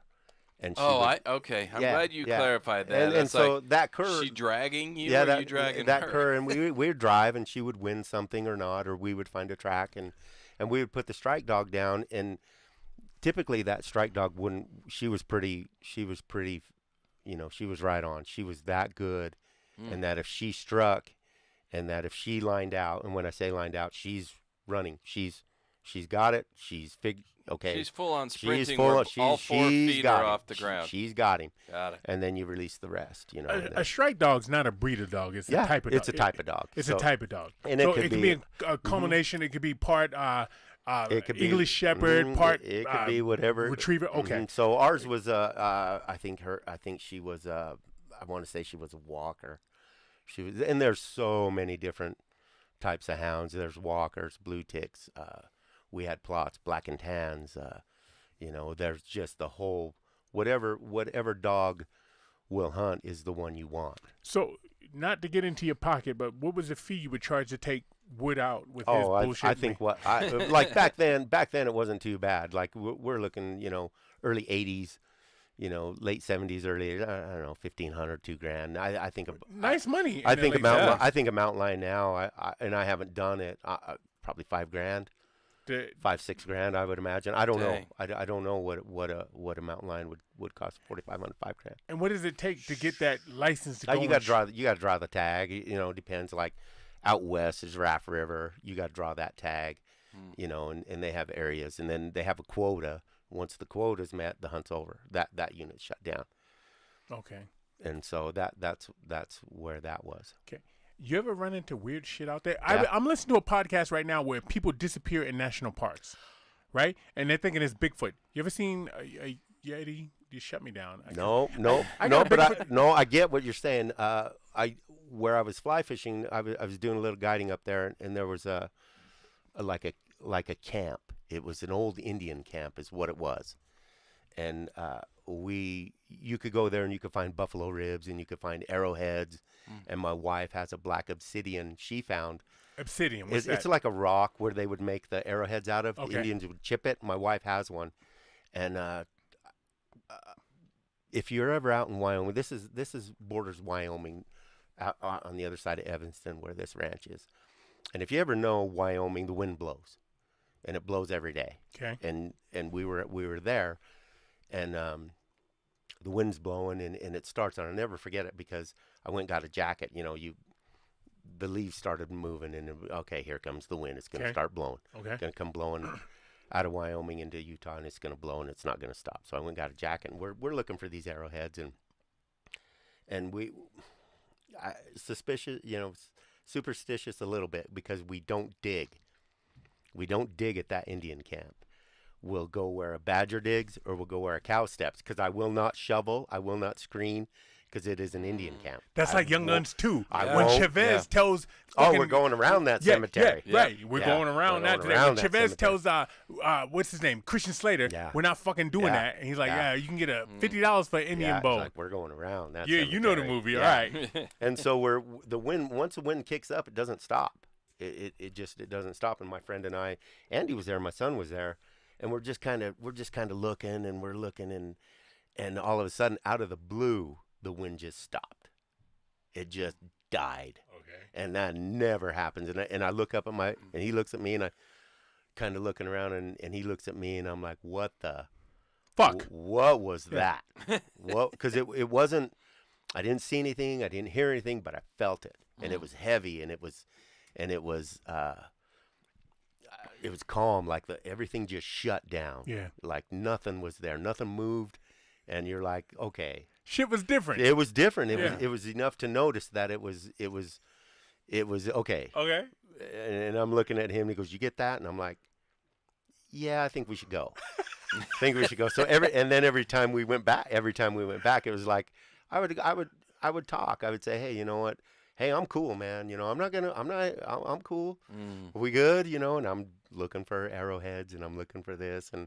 And she okay. I'm glad you clarified that. And so like, that cur, she dragging you, yeah, or you dragging that her? cur, and we would drive, and she would win something or not, or we would find a track, and we would put the strike dog down, and typically that strike dog wouldn't. She was pretty. You know, she was right on. She was that good, and that if she struck, and that if she lined out, and when I say lined out, she's running. She's got it. Okay. She's full on sprinting. She's full. All 4 feet are off the ground. She's got him. Got it. And then you release the rest. You know. A strike dog's not a breed of dog. It's a type of dog. It's a type of dog. It's a type of dog. And so it can be a culmination. It could be part it could English Shepherd, part it could be whatever Retriever. Okay. So ours was I think she was I want to say she was a walker. She was, and there's so many different types of hounds. There's walkers, blue ticks. We had plots, black and tans. You know, there's just the whole whatever dog will hunt is the one you want. So, not to get into your pocket, but what was the fee you would charge to take Wood out with his bullshit? I think like back then it wasn't too bad. Like we're looking, you know, early 80s, you know, late 70s, early, I don't know, $1,500, $2,000. I think nice money. I think a mountain lion now. I haven't done it. Probably $5,000. $5,000-$6,000, I would imagine. I don't know. I don't know what a mountain lion would cost. $4,500, $5,000. And what does it take to get that license to go? You got to draw the tag. You know, depends. Like out west is Raft River. You got to draw that tag. You know, and they have areas, and then they have a quota. Once the quota's met, the hunt's over. That unit's shut down. Okay. And so that's where that was. Okay. You ever run into weird shit out there? Yeah. I'm listening to a podcast right now where people disappear in national parks, right? And they're thinking it's Bigfoot. You ever seen a Yeti? You shut me down. I get what you're saying. Where I was fly fishing, I was doing a little guiding up there, and there was a camp. It was an old Indian camp, is what it was, and you could go there and you could find buffalo ribs and you could find arrowheads. And my wife has a black obsidian she found. Obsidian, what's that? It's like a rock where they would make the arrowheads out of. Okay. Indians would chip it. My wife has one. And if you're ever out in Wyoming, this is borders Wyoming, out on the other side of Evanston where this ranch is. And if you ever know Wyoming, the wind blows. And it blows every day. Okay. And we were there, and the wind's blowing, and it starts, and I'll never forget it because I went and got a jacket. You know, the leaves started moving, and okay, here comes the wind. It's going to start blowing. Okay. It's going to come blowing out of Wyoming into Utah, and it's going to blow, and it's not going to stop. So I went and got a jacket, and we're looking for these arrowheads, and suspicious, you know, superstitious a little bit because we don't dig. We don't dig at that Indian camp. We'll go where a badger digs or we'll go where a cow steps because I will not shovel. I will not screen because it is an Indian camp. That's like Young Guns 2. I When won't- Chavez tells... Oh, fucking- we're going around that cemetery. Yeah, right. We're Yeah, going around we're that going today. around When that Chavez cemetery. tells, what's his name? Christian Slater, Yeah. we're not fucking doing Yeah. that. And he's like, Yeah. you can get a $50 for an Indian Yeah, it's bow. like we're going around that Yeah, you know the cemetery. movie. Yeah. All right. And so once the wind kicks up, it doesn't stop. It doesn't stop. And my friend and I, Andy was there, my son was there, and we're just kind of looking, and we're looking, and all of a sudden, out of the blue, the wind just stopped. It just died. Okay. And that never happens. And I look up at and he looks at me, and I kind of looking around, and he looks at me, and I'm like, what the Fuck. what was that? What? Because it wasn't. I didn't see anything. I didn't hear anything, but I felt it, and it was heavy, and it was calm. Like everything just shut down. Yeah. Like nothing was there. Nothing moved, and you're like, okay. Shit was different. It was different. Yeah. It was enough to notice that it was okay. Okay. And I'm looking at him, and he goes, "You get that?" And I'm like, "Yeah, I think we should go. I think we should go." So every time we went back, it was like I would talk. I would say, "Hey, you know what? Hey, I'm cool, man. You know, I'm cool. Are we good? You know?" And I'm looking for arrowheads, and I'm looking for this, and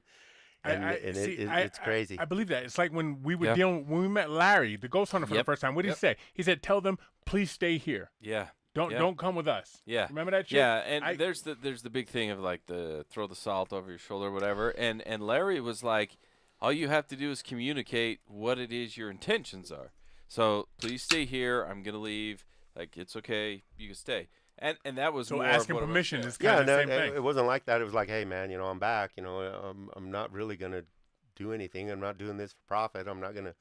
it's crazy. I believe that. It's like when we were Yeah. when we met Larry, the ghost hunter, for the Yep. first time. What did Yep. he say? He said, "Tell them, please stay here. Yeah. Don't come with us." Yeah. Remember that shit? Yeah, and there's the big thing of like the throw the salt over your shoulder or whatever. And Larry was like, all you have to do is communicate what it is your intentions are. So please stay here. I'm gonna leave. Like it's okay. You can stay. And that was So more asking of what permission it was. is kind Yeah, of the no, same thing. it wasn't like that. It was like, "Hey, man, you know, I'm back. You know, I'm not really gonna do anything. I'm not doing this for profit. I'm not gonna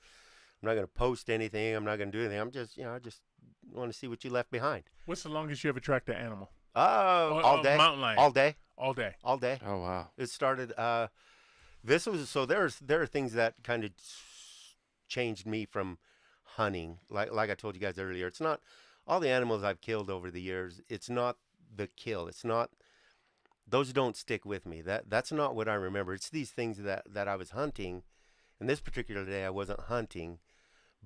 post anything. I'm not gonna do anything. I'm just, I just want to see what you left behind." What's the longest you ever tracked an animal? All day, mountain lion. all day, All day. all day. Oh wow. It started. There are things that kind of changed me from hunting. Like I told you guys earlier, it's not all the animals I've killed over the years. It's not the kill. It's not. Those don't stick with me. That's not what I remember. It's these things that I was hunting. And this particular day I wasn't hunting,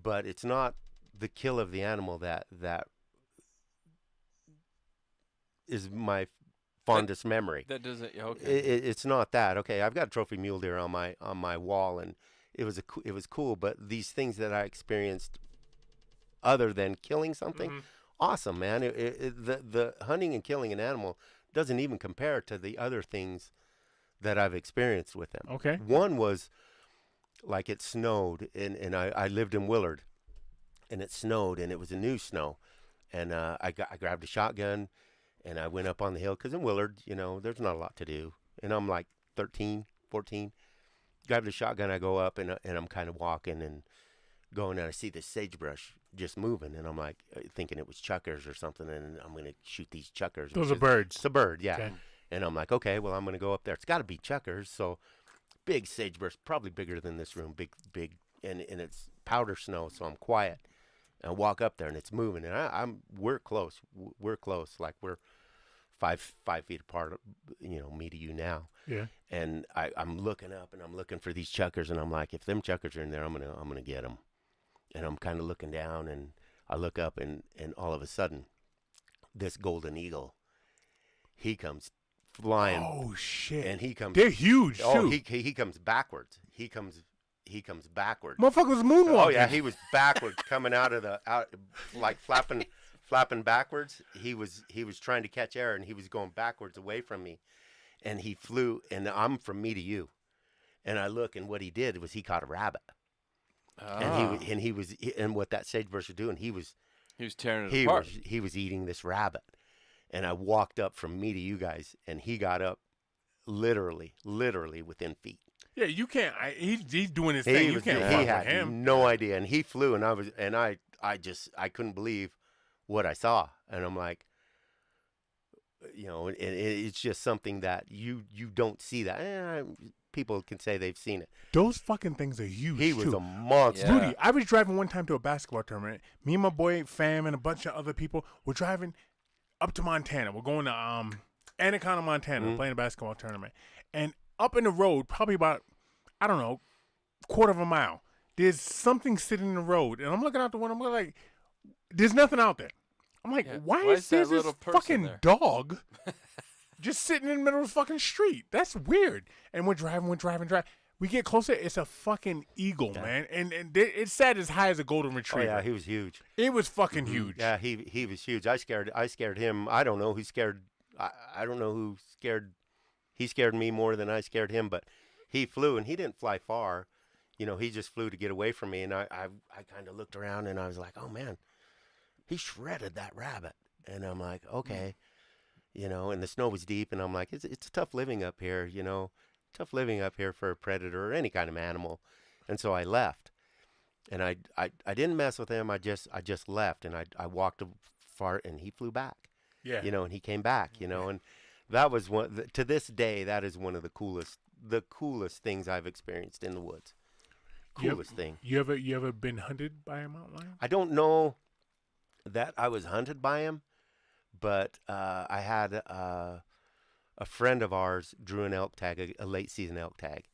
but it's not the kill of the animal that is my fondest memory. That doesn't okay. It's not that. Okay, I've got a trophy mule deer on my wall, and it was cool. But these things that I experienced, other than killing something, awesome, man. The hunting and killing an animal doesn't even compare to the other things that I've experienced with them. Okay. One was like it snowed, and I lived in Willard, and it snowed, and it was a new snow, and I grabbed a shotgun. And I went up on the hill because in Willard, there's not a lot to do. And I'm like 13, 14. Grabbed a shotgun. I go up and I'm kind of walking and going, and I see this sagebrush just moving. And I'm like thinking it was chuckers or something. And I'm going to shoot these chuckers. Those are birds. It's a bird, yeah. Okay. And I'm like, okay, well, I'm going to go up there. It's got to be chuckers. So big sagebrush, probably bigger than this room, big. And it's powder snow, so I'm quiet. And I walk up there, and it's moving, and we're close. We're close, like we're 5 feet apart, me to you now. Yeah. And I'm looking up, and I'm looking for these chuckers, and I'm like, if them chuckers are in there, I'm gonna get them. And I'm kind of looking down, and I look up, and all of a sudden, this golden eagle, he comes flying. Oh shit! And he comes. They're huge Oh, too. he comes backwards. He comes backwards. Motherfucker was moonwalking. Oh yeah, he was backwards, coming out like flapping backwards. He was trying to catch air, and he was going backwards away from me, and he flew. And I'm from me to you, and I look, and what he did was he caught a rabbit, and what that sagebrush was doing, he was tearing it apart. He was eating this rabbit, and I walked up from me to you guys, and he got up, literally within feet. Yeah, you can't. He's doing his thing. You can't fuck He with had him. no idea, and he flew, and I couldn't believe what I saw, and I'm like, and it's just something that you don't see that. People can say they've seen it. Those fucking things are huge. He was too. a monster. Yeah. Rudy, I was driving one time to a basketball tournament. Me and my boy Fam and a bunch of other people were driving up to Montana. We're going to Anaconda, Montana, playing a basketball tournament. And up in the road, probably about, I don't know, quarter of a mile, there's something sitting in the road, and I'm looking out the window. I'm like, there's nothing out there. I'm like, Yeah. why Why is is there that this little person fucking there? dog just sitting in the middle of the fucking street? That's weird. And we're driving. We get closer. It's a fucking eagle, man. And it sat as high as a golden Oh retriever. yeah, he was huge. It was fucking huge. Yeah, he was huge. I scared him. I don't know who scared. I don't know who scared. He scared me more than I scared him. But he flew, and he didn't fly far. You know, he just flew to get away from me. And I kind of looked around, and I was like, oh man, he shredded that rabbit. And I'm like, okay, you know. And the snow was deep, and I'm like, it's tough living up here, you know. Tough living up here for a predator or any kind of animal. And so I left, and I didn't mess with him. I just left, and I walked far, and he flew back. Yeah. You know, and he came back. You know, and that was to this day, that is one of the coolest things I've experienced in the woods. Coolest thing. You ever been hunted by a mountain lion? I don't know that I was hunted by him, but I had a friend of ours drew an elk tag, a late season elk tag,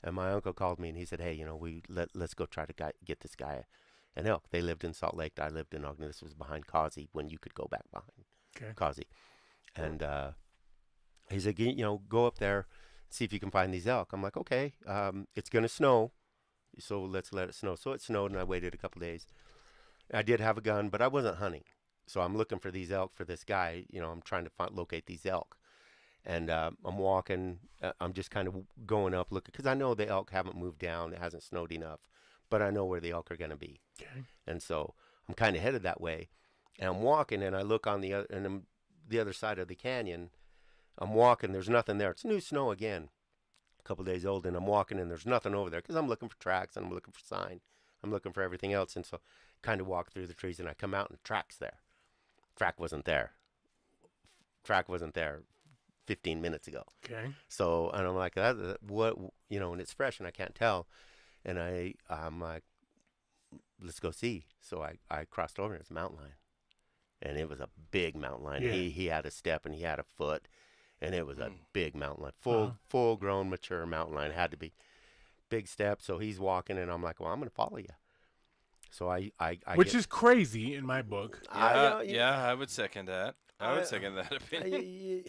and my uncle called me and he said, "Hey, you know, let's go try to get this guy an elk." They lived in Salt Lake. I lived in Ogden. This was behind Causey when you could go back behind Causey, and he said, "You know, go up there, see if you can find these elk." I'm like, "Okay, it's gonna snow, so let's let it snow." So it snowed, and I waited a couple days. I did have a gun, but I wasn't hunting, so I'm looking for these elk for this guy. You know, I'm trying to locate these elk. And I'm walking, I'm just kind of going up, looking, because I know the elk haven't moved down. It hasn't snowed enough, but I know where the elk are going to be. Okay. And so I'm kind of headed that way. And I'm walking, and I look on the other side of the canyon. I'm walking, there's nothing there. It's new snow again, a couple days old, and I'm walking, and there's nothing over there because I'm looking for tracks, and I'm looking for sign. I'm looking for everything else. And so kind of walk through the trees, and I come out, and track's there. Track wasn't there. 15 minutes ago. Okay. So, and I'm like, what, you know, and it's fresh and I can't tell. And I'm like, let's go see. So I crossed over and it's a mountain lion. And it was a big mountain lion. Yeah. He had a step and he had a foot. And it was a big mountain lion. Full grown, mature mountain lion. It had to be big step. So he's walking and I'm like, well, I'm going to follow you. So Which is crazy in my book. I would second that. I would second that opinion.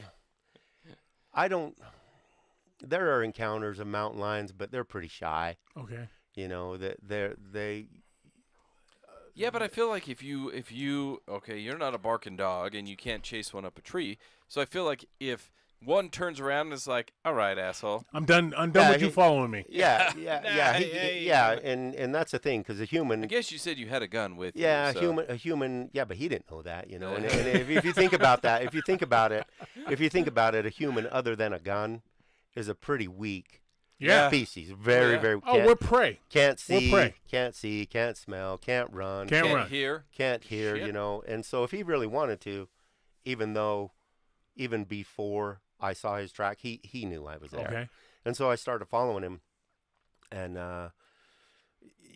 There are encounters of mountain lions, but they're pretty shy. Okay. You know, they. Yeah, but I feel like if you okay, you're not a barking dog and you can't chase one up a tree. So I feel like if one turns around and is like, "All right, asshole, I'm done with you following me." Yeah, Nah, and that's the thing, because a human. I guess you said you had a gun with Yeah, you. So. a human. Yeah, but he didn't know that, you know. And if you think about that, if you think about it, a human other than a gun is a pretty weak species. Very. Oh, we're prey. Can't see. We're prey. Can't see. Can't smell. Can't run. Can't run. Hear. Can't hear. Shit. You know. And so if he really wanted to, even before I saw his track, he knew I was there. Okay. And so I started following him, and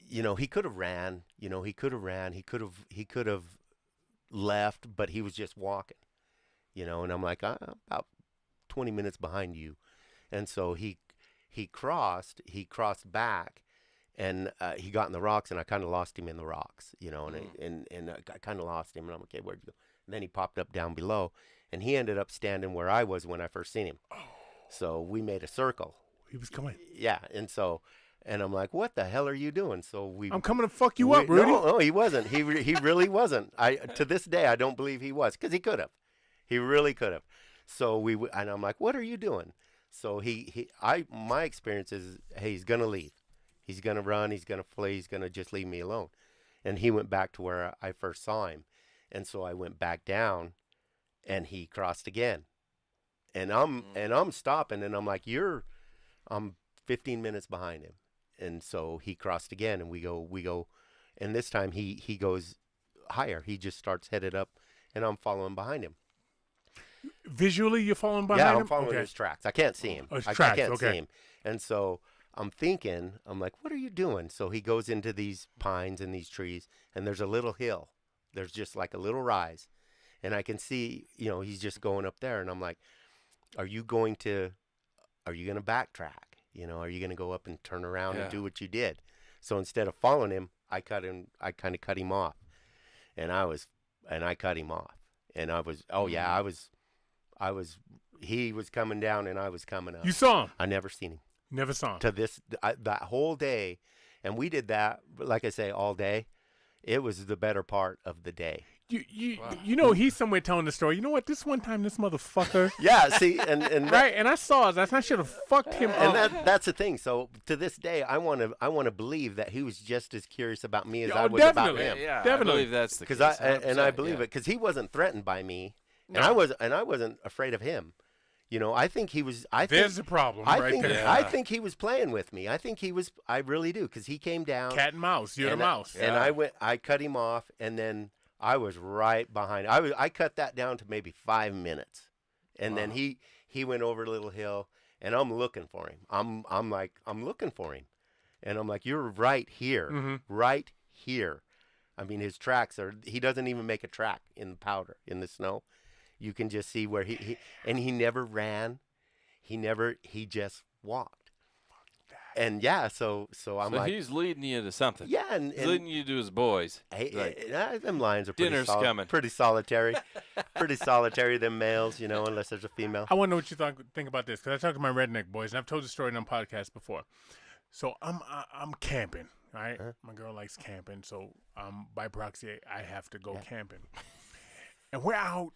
you know, he could have ran. You know, he could have left, but he was just walking. You know, and I'm like, I'm about 20 minutes behind you, and so he crossed back, and he got in the rocks, and I kind of lost him in the rocks. You know, and I kind of lost him, and I'm like, okay, where'd you go? And then he popped up down below, and he ended up standing where I was when I first seen him. So we made a circle. He was coming. Yeah, and I'm like, what the hell are you doing? So I'm coming to fuck you up, Rudy. No, he wasn't. He really wasn't. To this day, I don't believe he was, because he could have. He really could have. So and I'm like, what are you doing? So my experience is, hey, he's gonna leave. He's gonna run. He's gonna flee. He's gonna just leave me alone. And he went back to where I first saw him, and so I went back down, and he crossed again. And I'm stopping, and I'm like, I'm 15 minutes behind him. And so he crossed again, and we go, and this time he goes higher. He just starts headed up, and I'm following behind him. Visually, you're following behind him? Yeah, I'm following his tracks. I can't see him. I can't see him. And so I'm like, what are you doing? So he goes into these pines and these trees, and there's a little hill. There's just like a little rise. And I can see, you know, he's just going up there. And I'm like, are you going to backtrack? You know, are you going to go up and turn around and do what you did? So instead of following him, I kind of cut him off, and I cut him off, and I was, oh yeah, he was coming down and I was coming up. You saw him? I never seen him. Never saw him. To that whole day, and we did that, like I say, all day. It was the better part of the day. You know, he's somewhere telling the story. You know what? This one time, this motherfucker. Yeah, see, and right, and I saw it. I should have fucked him and up. that's the thing. So to this day, I want to believe that he was just as curious about me as I was definitely. about him. Yeah, Definitely. I believe that's the case. Because I believe 100%, it because he wasn't threatened by me, No. and I wasn't afraid of him. You know, I think he was. There's the problem right there. I think he was playing with me. I think he was. I really do because he came down. Cat and mouse. You're the mouse. And I cut him off, and then I was right behind. I cut that down to maybe 5 minutes, and then he went over a little hill, and I'm looking for him. I'm looking for him, and I'm like, you're right here, right here. I mean, his tracks are. He doesn't even make a track in the powder in the snow. You can just see where he never ran. He just walked. And yeah, so I'm like, he's leading you to something. yeah, and He's leading you to his boys. Hey, them lions are pretty Dinner's coming. pretty solitary, pretty solitary. Them males, you know, unless there's a female. I want to know what you think about this, because I talked to my redneck boys, and I've told the story on podcasts before. So I'm camping, right? My girl likes camping, so by proxy, I have to go camping. And we're out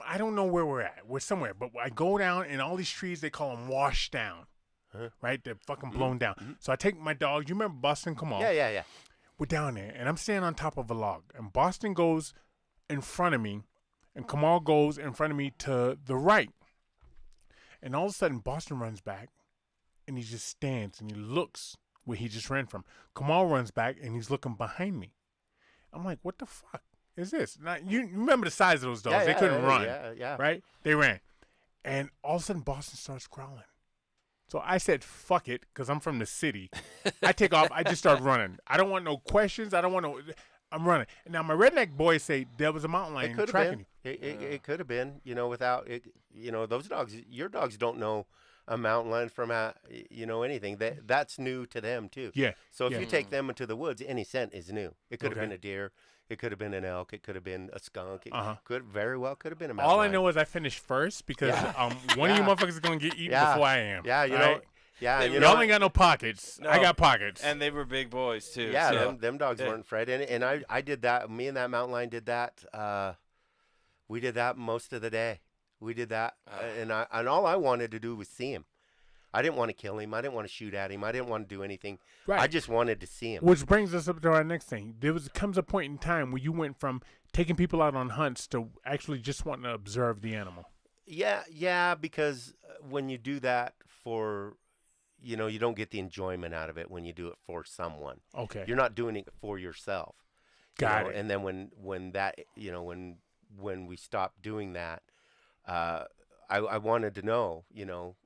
I don't know where we're at. We're somewhere, but I go down, and all these trees, they call them washed down, right? They're fucking blown down. So I take my dog. You remember Boston? Come on. Yeah. We're down there, and I'm standing on top of a log, and Boston goes in front of me, and Kamal goes in front of me to the right. And all of a sudden, Boston runs back, and he just stands, and he looks where he just ran from. Kamal runs back, and he's looking behind me. I'm like, what the fuck is this? Now, you remember the size of those dogs. They couldn't run, right? They ran. And all of a sudden, Boston starts growling. So I said, fuck it, because I'm from the city. I take off. I just start running. I don't want no questions. I'm running. And now my redneck boys say there was a mountain lion tracking you. It could have been, you know, without it. You know, those dogs. Your dogs don't know a mountain lion from anything. That's new to them too. Yeah. So if you take them into the woods, any scent is new. It could have been a deer. It could have been an elk. It could have been a skunk. It could very well could have been a mountain lion. All I know is I finished first because one of you motherfuckers is gonna get eaten before I am. Yeah, you right? know. Yeah, y'all ain't got no pockets. No. I got pockets. And they were big boys too. Yeah, so. them dogs weren't afraid. And I did that. Me and that mountain lion did that. We did that most of the day. We did that, and all I wanted to do was see him. I didn't want to kill him. I didn't want to shoot at him. I didn't want to do anything. Right. I just wanted to see him. Which brings us up to our next thing. Comes a point in time where you went from taking people out on hunts to actually just wanting to observe the animal. Yeah, because when you do that for, you know, you don't get the enjoyment out of it when you do it for someone. Okay. You're not doing it for yourself. Got it. And then when that, you know, when we stopped doing that, I wanted to know, you know,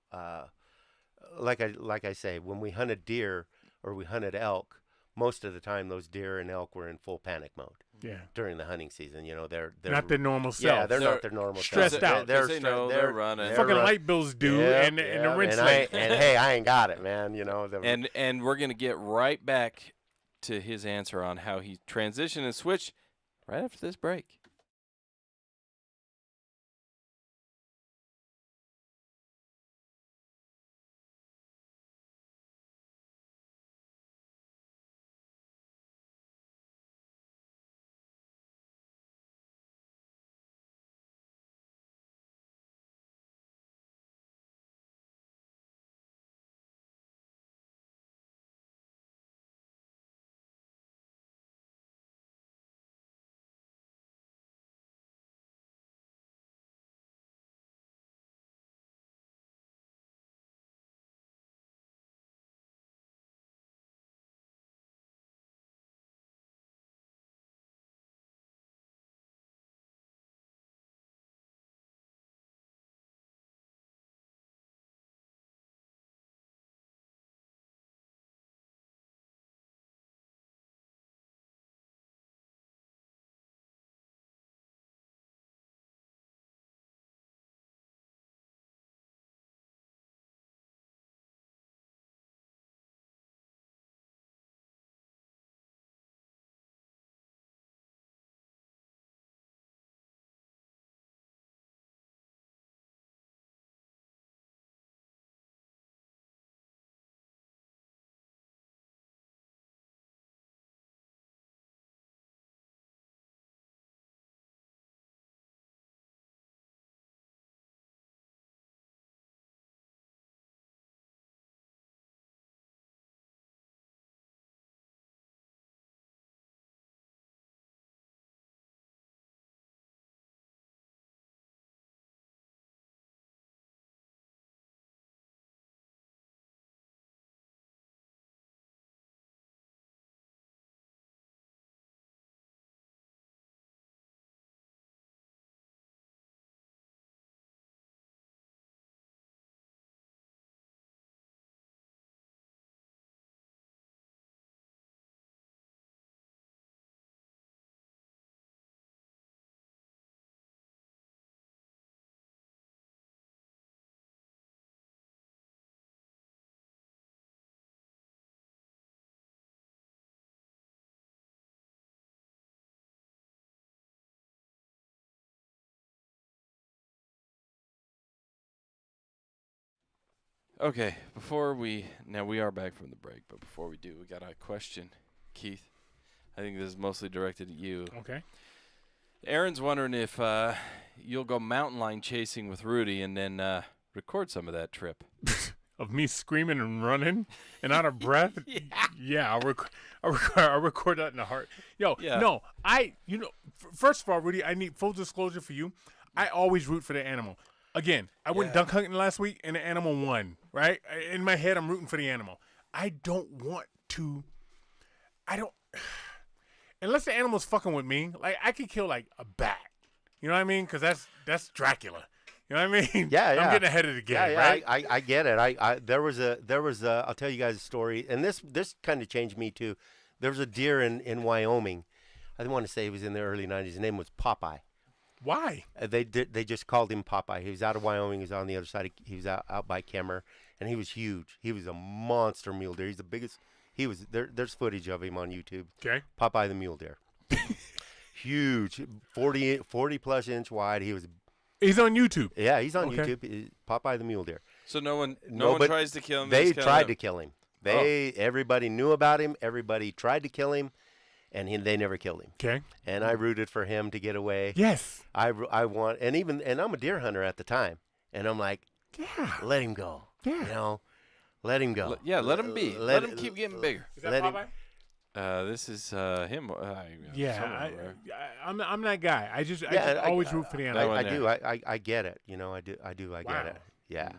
like I say, when we hunted deer or we hunted elk, most of the time those deer and elk were in full panic mode. Yeah. During the hunting season, you know, they're not their normal self. Yeah, they're not their normal stressed self. out. They're running. Fucking light bills due and the rinse late. And hey, I ain't got it, man. You know. And we're gonna get right back to his answer on how he transitioned and switched right after this break. Okay, now we are back from the break, but before we do, we got a question, Keith. I think this is mostly directed at you. Okay. Aaron's wondering if you'll go mountain lion chasing with Rudy and then record some of that trip. Of me screaming and running and out of breath. Yeah, I'll record that in a heart. Yo, Yeah. no, first of all, Rudy, I need full disclosure for you. I always root for the animal. Again, I went duck hunting last week and the animal won, right? In my head, I'm rooting for the animal. I don't, unless the animal's fucking with me, like I could kill like a bat. You know what I mean? Because that's Dracula. You know what I mean? Yeah, I'm getting ahead of the game, right? I get it. There was a, I'll tell you guys a story, and this kind of changed me too. There was a deer in Wyoming. I want to say it was in the early 90s. His name was Popeye. Why? They just called him Popeye. He was out of Wyoming. He was on the other side. He was out by Kemmer, and he was huge. He was a monster mule deer. He's the biggest. He was there. There's footage of him on YouTube. Okay. Popeye the mule deer. Huge, 40 plus inch wide. He's on YouTube. Yeah, he's on Okay. YouTube. Popeye the mule deer. So no one but tries to kill him. They just kill tried him. to kill him. Everybody knew about him. Everybody tried to kill him, and they never killed him. Okay. And I rooted for him to get away. Yes. I want, and I'm a deer hunter at the time, and I'm like, Yeah. let him go. Yeah. You know, let him go. Let him be. Let him keep getting bigger. Is that Let him- Popeye? This is him. Yeah, I'm that guy. I just Yeah, always root for the animal. one I there. do. I get it. You know, I do. I Wow. get it. Yeah.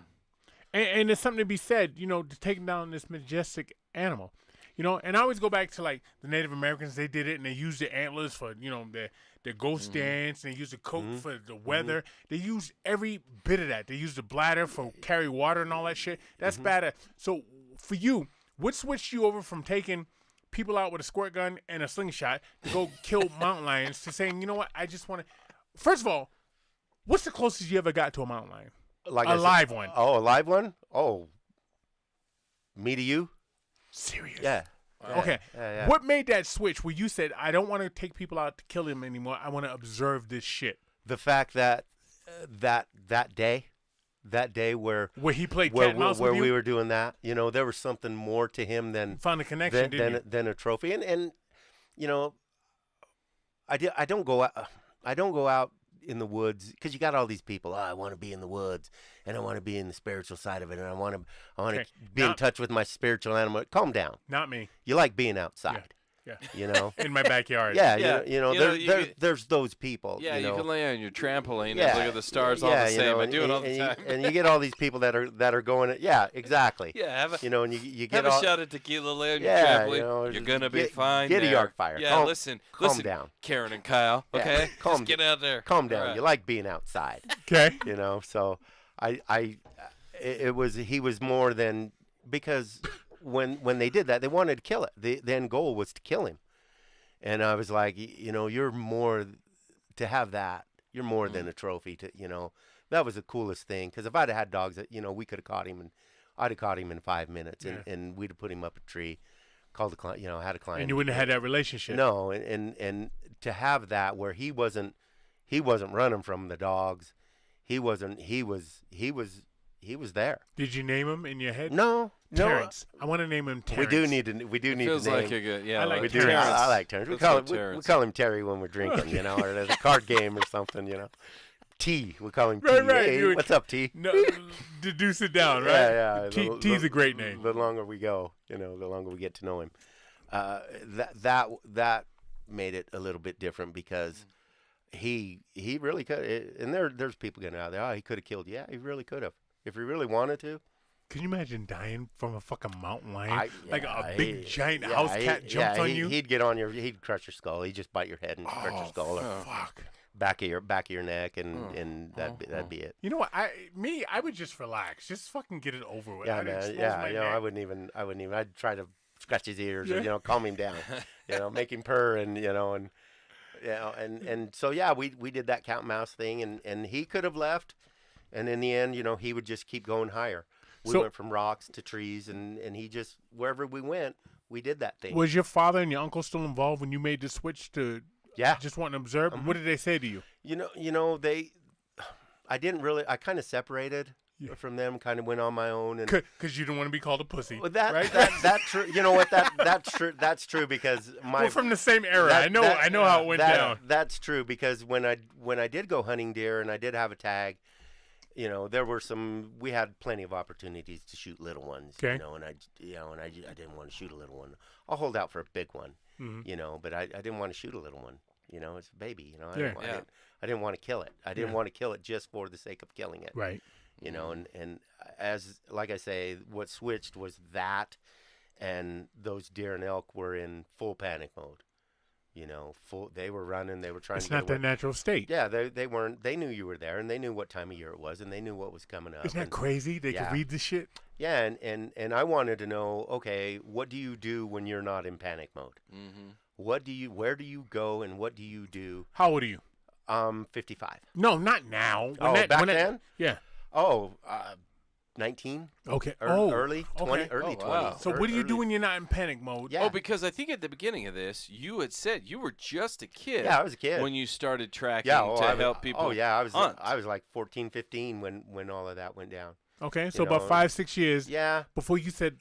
And there's something to be said, to take down this majestic animal. And I always go back to like the Native Americans. They did it, and they used the antlers for their ghost dance. And they used the coat for the weather. They used every bit of that. They used the bladder for carry water and all that shit. That's badass. So for you, what switched you over from taking people out with a squirt gun and a slingshot to go kill mountain lions to saying, you know what, I just want to. First of all, what's the closest you ever got to a mountain lion? Like A I said- live one. Oh, a live one? Oh, me to you? Serious? Yeah. Okay. Yeah. What made that switch where you said, I don't want to take people out to kill them anymore. I want to observe this shit. The fact that that day where Where he played cat and mouse where with you? we were doing that, there was something more to him than Found a connection, didn't you? than a trophy. And I don't go out in the woods because you got all these people. Oh, I want to be in the woods and I want to be in the spiritual side of it, and I want to Okay, be in not- touch with my spiritual animal. Calm down. Not me. You like being outside. Yeah. In my backyard. Yeah, Yeah. there's those people. Yeah, you you can lay on your trampoline Yeah, and look at the stars all the same. I do it all the time. and you get all these people that are going. Yeah, exactly. Yeah, have a And you get have all, a shot of tequila, lay on your Yeah, trampoline. You're gonna be get- fine. get a there. yard fire. Yeah, Calm- listen, calm down. Karen and Kyle. Yeah, Okay, calm just get out there. Calm down. All right. You like being outside. Okay. So he was more than, because when they did that, they wanted to kill it. The end goal was to kill him. And I was like, you're more to have that. You're more than a trophy to, that was the coolest thing. Because if I'd have had dogs that, we could have caught him, and I'd have caught him in 5 minutes, and we'd have put him up a tree, called the client, had a client. And you wouldn't have had that relationship. No, and to have that where he wasn't running from the dogs, he was there. Did you name him in your head? No, Terrence. I want to name him Terrence. we do need to Feels name. like a good. Yeah, I like we do. Terrence. I like Terrence. We Let's call go him. We Terrence. call him Terry when we're drinking, or there's a card game or something, T. We call him T. Right, right. Hey, what's up, T? No, deduce it down, right? Yeah. T's a great name. The longer we go, the longer we get to know him. That made it a little bit different because he really could. And there's people getting out there. Oh, he could have killed. Yeah, he really could have if he really wanted to. Can you imagine dying from a fucking mountain lion? Yeah, a big giant yeah, house cat jumps on you? He'd get on he'd crush your skull. He'd just bite your head and crush your skull, or Fuck. back of your neck, and that'd be it. You know what? I would just relax. Just fucking get it over with. Yeah, I'd man. expose Yeah, my I neck. wouldn't even. I'd try to scratch his ears, Yeah. or calm him down, make him purr, and so yeah, we did that cat and mouse thing, and he could have left, and in the end, he would just keep going higher. We went from rocks to trees, and he just, wherever we went, we did that thing. Was your father and your uncle still involved when you made the switch to just want to observe? What did they say to you? I didn't really, I kind of separated. from them. Kind of went on my own, and because you don't want to be called a pussy. well, that right? that true. You know what? That's true. That's true because We're from the same era. I know how it went down. That's true because when I did go hunting deer and I did have a tag, you know, there were we had plenty of opportunities to shoot little ones. Okay. You know, and I didn't want to shoot a little one. I'll hold out for a big one. Mm-hmm. You know, but I didn't want to shoot a little one. You know, it's a baby. You know, I didn't want to kill it. I didn't want to kill it just for the sake of killing it. Right. You know, and as like I say, what switched was that, and those deer and elk were in full panic mode. You know, they were running, they were trying to get away. It's not their natural state. Yeah, they weren't. They knew you were there, and they knew what time of year it was, and they knew what was coming up. Isn't that crazy? They could read the shit. Yeah, and I wanted to know, okay, what do you do when you're not in panic mode? Mm-hmm. Where do you go, and what do you do? How old are you? 55. No, not now. Back then? Yeah. Oh, 19. Okay. Early 20. Okay. Early 20s. Wow. So what do you do when you're not in panic mode? Yeah. Oh, because I think at the beginning of this, you had said you were just a kid. Yeah, I was a kid. When you started tracking to help people. Oh yeah, hunt. I was like 14, 15 when all of that went down. Okay, so about 5-6 years. Yeah. Before you said,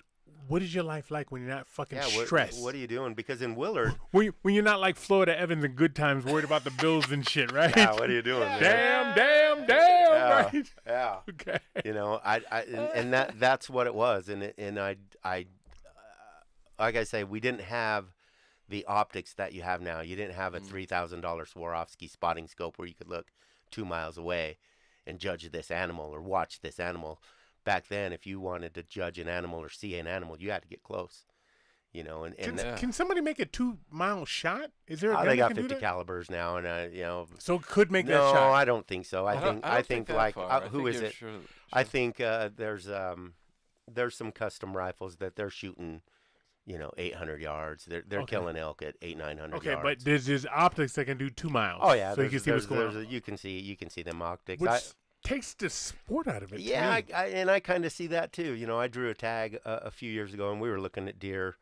what is your life like when you're not fucking stressed? What are you doing? Because in Willard, when you're not like Florida Evans in Good Times, worried about the bills and shit, right? yeah, what are you doing? Man? Damn, Yeah, right? yeah. Okay. You know, and that's what it was, and I like I say, we didn't have the optics that you have now. You didn't have a $3,000 Swarovski spotting scope where you could look 2 miles away and judge this animal or watch this animal. Back then, if you wanted to judge an animal or see an animal, you had to get close. You know, and can somebody make a 2-mile shot? Is there a gun they got that can do 50 that? calibers now, and you know. So could make that No, shot. I don't think so. I think that like far. who is it? Sure. I think there's some custom rifles that they're shooting, you know, 800 yards. They're killing elk at 800-900 yards. Okay, but there's optics that can do 2 miles. Oh yeah, so you can see what's going on. You can see them optics. Which takes the sport out of it. Yeah, to me. I kind of see that too. You know, I drew a tag a few years ago, and we were looking at deer.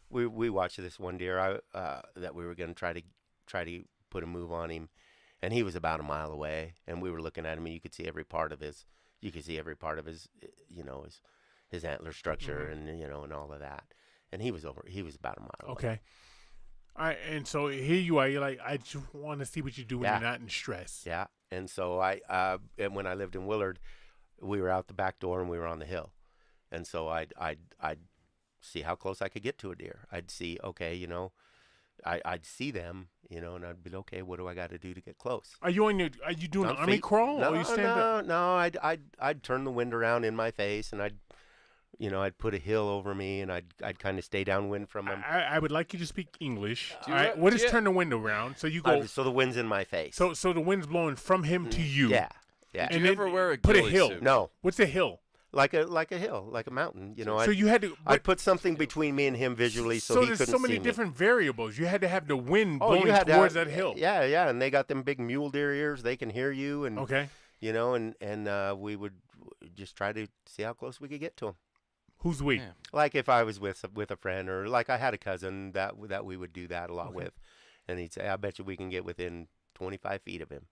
We watched this one deer that we were going to try to put a move on him, and he was about a mile away, and we were looking at him, and you could see every part of his you know, his antler structure and you know and all of that, and he was about a mile away. Okay. All right, and so here you are. You're like, I just want to see what you do when you're not in stress. Yeah, and so and when I lived in Willard, we were out the back door and we were on the hill, and so I'd see how close I could get to a deer. I'd see, okay, you know, I'd see them, you know, and I'd be okay. What do I got to do to get close? Are you doing an army crawl? No, or you stand up? No. I'd turn the wind around in my face, and I'd put a hill over me, and I'd kind of stay downwind from them. I would like you to speak English. All right, what is turn the wind around? So you go. So the wind's in my face. So the wind's blowing from him to you. Yeah. Did And you then ever wear a put a ghillie hill? suit? No. What's a hill? Like a hill, like a mountain. You know. So you had to. I'd put something between me and him visually, so he couldn't see me. there's so many different variables. You had to have the wind Oh, blowing you had towards to that hill. Yeah, and they got them big mule deer ears. They can hear you, and Okay. you know, and we would just try to see how close we could get to him. Who's we? Yeah. Like if I was with a friend, or like I had a cousin that we would do that a lot with, and he'd say, "I bet you we can get within 25 feet of him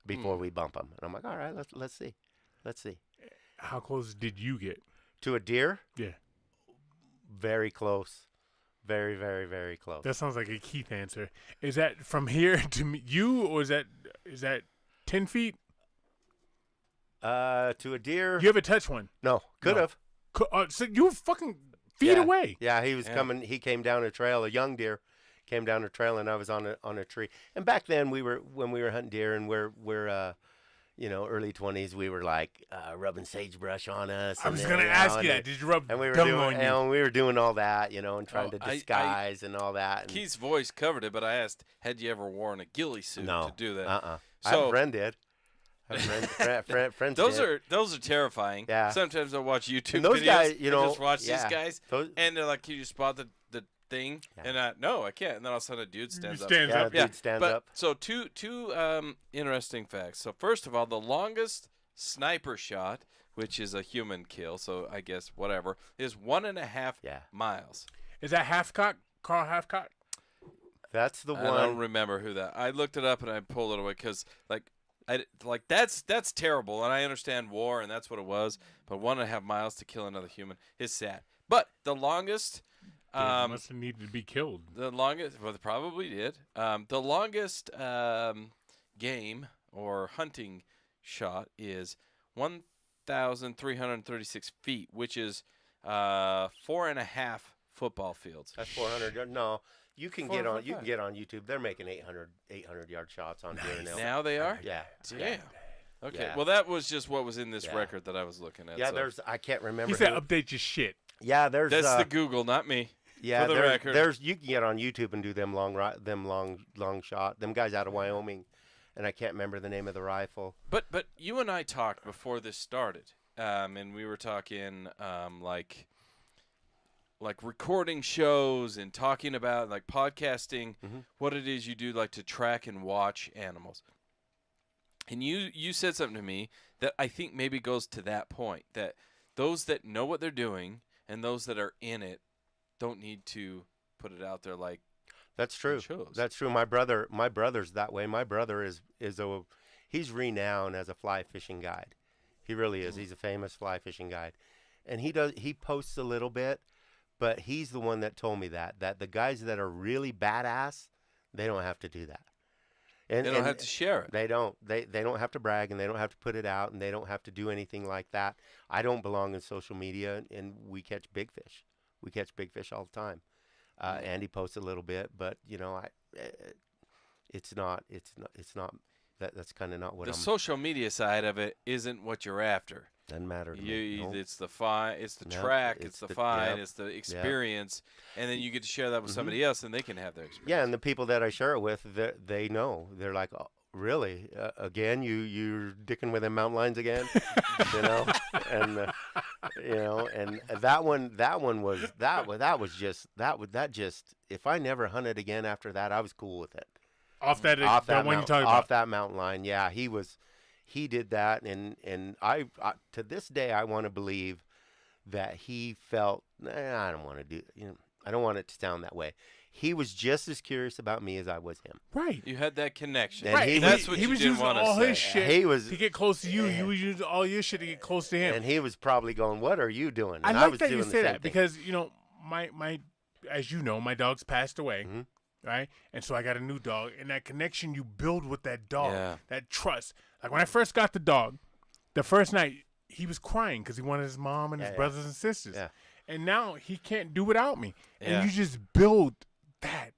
before we bump him." And I'm like, "All right, let's see." How close did you get? To a deer? Yeah. Very close. Very, very, very close. That sounds like a Keith answer. Is that from here to you, or is that 10 feet? To a deer? You ever touched one? No. Could have. So you were fucking feet away. Yeah, he was coming. He came down a trail. A young deer came down a trail, and I was on a tree. And back then, when we were hunting deer, and we're you know, early 20s, we were like rubbing sagebrush on us. I was gonna ask you that. Did you rub and we were dung doing, on you? and we were doing all that, you know, and trying to disguise and all that. And Keith's voice covered it, but I asked, had you ever worn a ghillie suit to do that? So, a friend did. Friends those did. are terrifying. Yeah. Sometimes I watch YouTube And those videos guys, you and know, just watch these guys, and they're like, "Can you spot the thing?" Yeah. And no, I can't. And then all of a sudden, a dude stands up. Up. Dude stands up. So two interesting facts. So first of all, the longest sniper shot, which is a human kill, so I guess whatever, is 1.5 miles. Is that Halfcock? Carl Halfcock? That's the I one. don't remember who that. I looked it up and I pulled it away because, like, like that's terrible, and I understand war, and that's what it was. But 1.5 miles to kill another human is sad. But the longest, They must have needed to be killed. well, they probably did. The longest game or hunting shot is 1,336 feet, which is 4.5 football fields. That's 400 yards. No, you can Four get or on. You can five. get on YouTube. They're making 800 yard shots on deer now. Now they are? Yeah. Damn. Okay. Yeah. Well, that was just what was in this Yeah. record that I was looking at. Yeah, so. there's. I can't remember. He said, who- "Update your shit." Yeah, there's. That's the Google, not me. Yeah, for the record. there's. You can get on YouTube and do them long shot. Them guys out of Wyoming, and I can't remember the name of the rifle. But you and I talked before this started, and we were talking like recording shows and talking about like podcasting, what it is you do like to track and watch animals. And you said something to me that I think maybe goes to that point, that those that know what they're doing and those that are in it don't need to put it out there like That's true. shows. That's true. My brother's that way. My brother he's renowned as a fly fishing guide. He really is. He's a famous fly fishing guide, and he posts a little bit, but he's the one that told me that the guys that are really badass, they don't have to do that. And they don't have to share it. They don't. They don't have to brag, and they don't have to put it out, and they don't have to do anything like that. I don't belong in social media, and we catch big fish. We catch big fish all the time. Andy posts a little bit, but it's not. That's kind of not what The I'm. social media side of it isn't what you're after. Doesn't matter to me. You, No. it's the fight, it's the No, track, it's it's the the- fight, yep, it's the experience, and then you get to share that with somebody else, and they can have their experience. Yeah, and the people that I share it with, they know. They're like, oh, really? Again, you're dicking with them mountain lions again, and and that was just. If I never hunted again after that, I was cool with it. Off that one you mount- talking off about. that mountain line. Yeah, he did that, and I to this day I want to believe that he felt. I don't want to do. I don't want it to sound that way. He was just as curious about me as I was him. Right. You had that connection. And Right. That's what he you was didn't using want to all say. his shit He was- to get close to you. You was using all your shit to get close to him. And he was probably going, "What are you doing?" I And like was that doing you the say same that thing. because my as you know, my dog's passed away, Mhm. right? And so I got a new dog, and that connection you build with that dog, Yeah. that trust. Like when I first got the dog, the first night he was crying because he wanted his mom and his Yeah, yeah. brothers and sisters, Yeah. and now he can't do without me. Yeah. And you just build that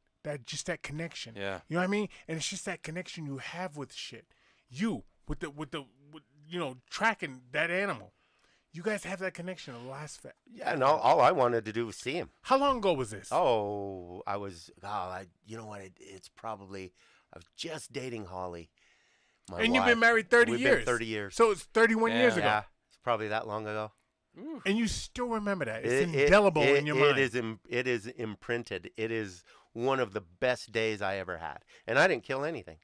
connection. Yeah. You know what I mean? And it's just that connection you have with shit. You with tracking that animal. You guys have that connection the last Yeah, and all I wanted to do was see him. How long ago was this? Oh, you know what? It's probably, I was just dating Holly. My and you've wife. been married 30 We've years. been 30 years. So it's 31 years ago. Yeah, it's probably that long ago. And you still remember that. It's indelible in your mind. It is imprinted. It is one of the best days I ever had. And I didn't kill anything.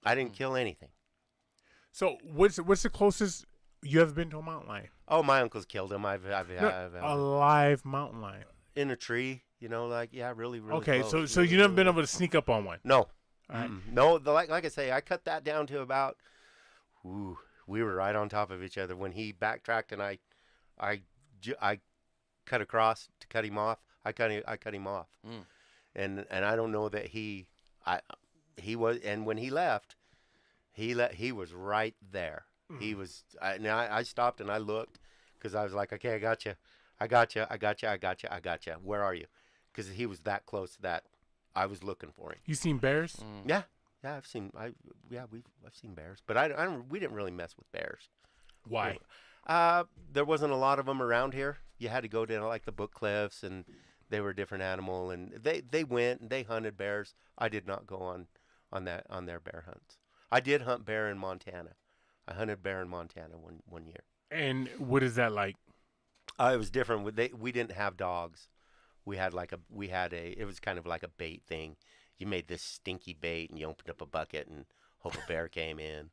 I didn't kill anything. So what's the closest you ever been to a mountain lion? Oh, my uncle's killed him. I've A live mountain lion. in a tree, really, really Okay, close. so you never been able to sneak up on one. No. All right. No, like I say, I cut that down to about, we were right on top of each other. When he backtracked and I cut across to cut him off, I cut him off. And I don't know that he was, and when he left, he was right there. He was, I stopped and I looked because I was like, okay, I got you. Where are you? Because he was that close that I was looking for him. You seen bears? Yeah, I've seen bears, but we didn't really mess with bears. Why? There wasn't a lot of them around here. You had to go to like the Book Cliffs, and they were a different animal, and they went and they hunted bears. I did not go on their bear hunts. I did hunt bear in Montana. I hunted bear in Montana one year. And what is that like? It was different. We didn't have dogs. It was kind of like a bait thing. You made this stinky bait and you opened up a bucket and hope a bear came in.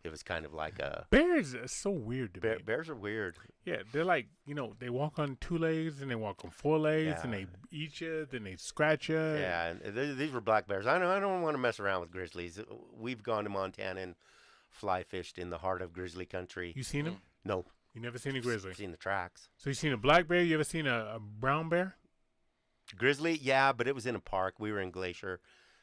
It was kind of like a Bears are so weird to me. bears are weird. Yeah, they're like, they walk on 2 legs and they walk on 4 legs Yeah. and they eat you, then they scratch you. Yeah, and these were black bears. I don't want to mess around with grizzlies. We've gone to Montana and fly fished in the heart of grizzly country. You seen him? No. You never seen a grizzly? Seen the tracks. So you seen a black bear? You ever seen a brown bear? Grizzly, yeah, but it was in a park. We were in Glacier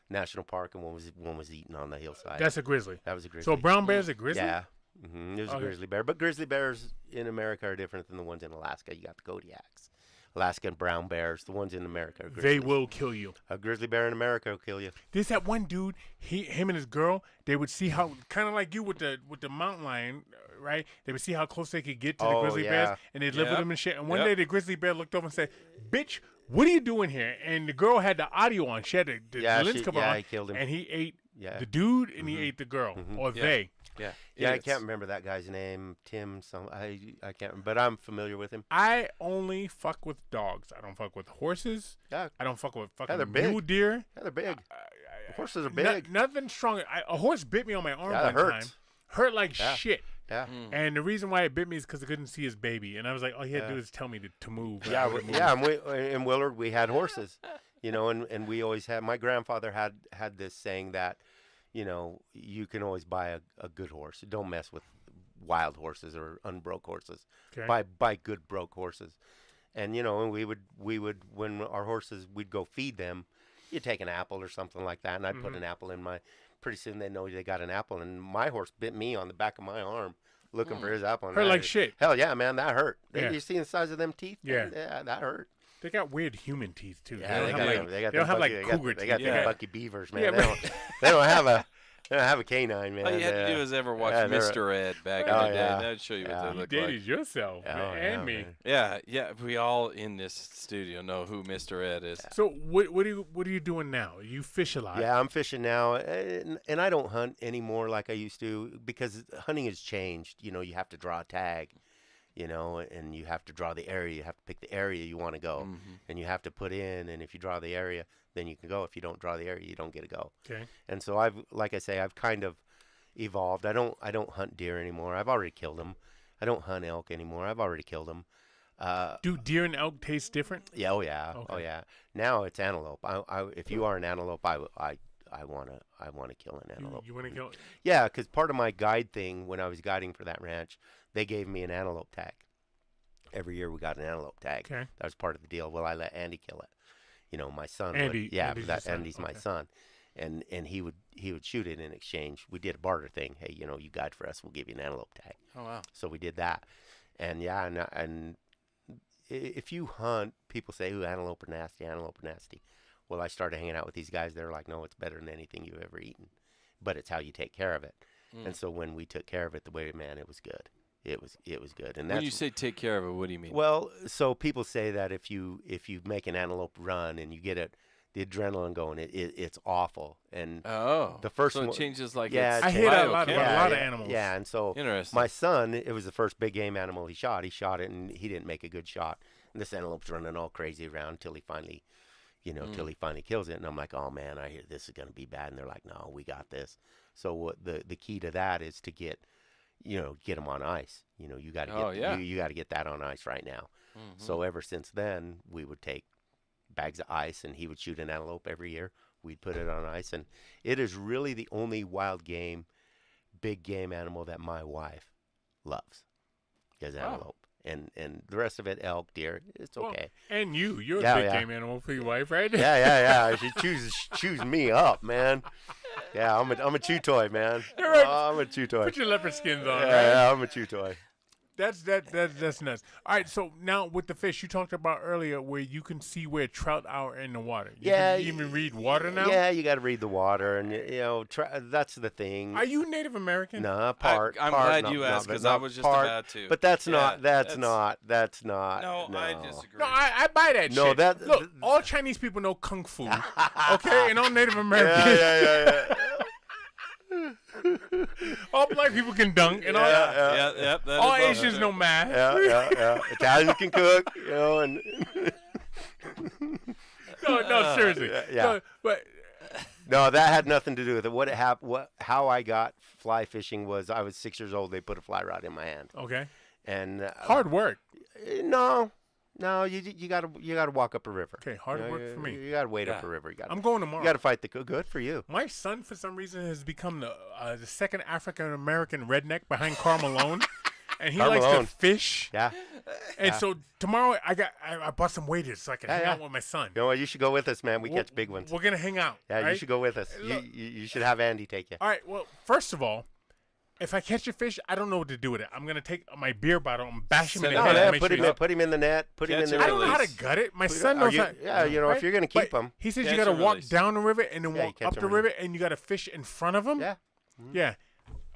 National Park, and one was eating on the hillside. That's a grizzly. That was a grizzly. So a brown bear is a grizzly? Yeah. It was a grizzly bear. But grizzly bears in America are different than the ones in Alaska. You got the Kodiaks. Alaskan brown bears, the ones in America are grizzlies. They will kill you. A grizzly bear in America will kill you. There's that one dude, him and his girl, they would see how, kind of like you with the mountain lion, right? They would see how close they could get to the grizzly bears, and they'd live with them and shit. And one day the grizzly bear looked over and said, "Bitch, what are you doing here?" And the girl had the audio on. She had the lens cover on. He killed him. And he ate the dude, and he ate the girl, or they. Yeah, I can't remember that guy's name. Tim, I can't remember, but I'm familiar with him. I only fuck with dogs. I don't fuck with horses. Yeah. I don't fuck with fucking they're big. mule deer. Yeah, they're big. Horses are big. Nothing strong. A horse bit me on my arm that one hurts. time. Hurt like shit. Yeah. And the reason why it bit me is because I couldn't see his baby, and I was like, all he had to do is tell me to move. Yeah, and in Willard we had horses, and we always had. My grandfather had this saying that, you can always buy a good horse. Don't mess with wild horses or unbroke horses. Okay. Buy good broke horses, and and we would when our horses we'd go feed them, you take an apple or something like that, and I'd put an apple in my. Pretty soon they know they got an apple, and my horse bit me on the back of my arm, looking for his apple. Hurt like shit. Hell yeah, man, that hurt. Yeah. You see the size of them teeth? Yeah. Yeah, that hurt. They got weird human teeth too. Yeah, they don't have like cougar teeth. They got them Bucky Beavers, man. Yeah, they don't have a canine, man. All you had to do is ever watch Mr. Ed back in the day. That'd show you what they You look dated like. yourself and me. Man. Yeah. We all in this studio know who Mr. Ed is. So what are you doing now? You fish a lot. Yeah, I'm fishing now, and I don't hunt anymore like I used to because hunting has changed. You have to draw a tag. And you have to draw the area. You have to pick the area you want to go, and you have to put in. And if you draw the area, then you can go. If you don't draw the area, you don't get to go. Okay. And so like I say, I've kind of evolved. I don't hunt deer anymore. I've already killed them. I don't hunt elk anymore. I've already killed them. Do deer and elk taste different? Yeah. Oh yeah. Okay. Oh yeah. Now it's antelope. If you are an antelope, I wanna kill an antelope. You want to kill? Yeah, because part of my guide thing when I was guiding for that ranch, they gave me an antelope tag. Every year we got an antelope tag. Okay. That was part of the deal. Well, I let Andy kill it. My son. Andy. Andy's my son, and he would shoot it in exchange. We did a barter thing. Hey, you guide for us, we'll give you an antelope tag. Oh wow. So we did that, and and if you hunt, people say, "Ooh, antelope are nasty. Antelope are nasty." Well, I started hanging out with these guys. They're like, "No, it's better than anything you've ever eaten, but it's how you take care of it." And so when we took care of it the way, man, it was good. It was good. And when you say take care of it, what do you mean? Well, so people say that if you make an antelope run and you get it, the adrenaline going, it's awful. And the first so one, it changes like I hear that a lot about a lot of animals. Yeah, and so interesting. My son, it was the first big game animal he shot. He shot it and he didn't make a good shot. And this antelope's running all crazy around until he finally, till he finally kills it. And I'm like, oh man, I hear this is gonna be bad. And they're like, no, we got this. So what the key to that is to get them on ice. You got to you got to get that on ice right now. So ever since then, we would take bags of ice, and he would shoot an antelope every year. We'd put it on ice, and it is really the only wild game, big game animal that my wife loves is antelope. And the rest of it, elk, deer, it's okay. Well, and you're a big game animal for your wife, right? Yeah. She chews me up, man. Yeah, I'm a chew toy, man. You're right. I'm a chew toy. Put your leopard skins on, right? Yeah, I'm a chew toy. That's nuts. All right, so now with the fish you talked about earlier, where you can see where trout are in the water. You can even read water now. Yeah, you got to read the water, and that's the thing. Are you Native American? No, I'm glad you asked because I was just about to. But that's not. No, I disagree. No, I buy that shit. Look, all Chinese people know kung fu, okay, and all Native Americans. Yeah. All black people can dunk, and all Asians know math. Yeah. Italians can cook, and no, seriously. Yeah. No, that had nothing to do with it. How I got fly fishing was I was 6 years old. They put a fly rod in my hand. Okay. And hard work. No, No, you gotta walk up a river. Okay, hard work for me. You gotta wade up a river. I'm going tomorrow. You gotta fight the good for you. My son, for some reason, has become the second African American redneck behind Karl Malone, and he likes to fish. Yeah. And so tomorrow I bought some waders so I can hang out with my son. You know what? You should go with us, man. We catch big ones. We're gonna hang out. Yeah, right? you should go with us. You should have Andy take you. All right. Well, first of all, if I catch a fish, I don't know what to do with it. I'm gonna take my beer bottle and bash him in the head. And Put him in the net. Put him in the net. I don't know how to gut it. My son knows how. Yeah, you know, if you're gonna keep him, he says you gotta walk down the river and then walk up the river, and you gotta fish in front of him. Yeah. Yeah.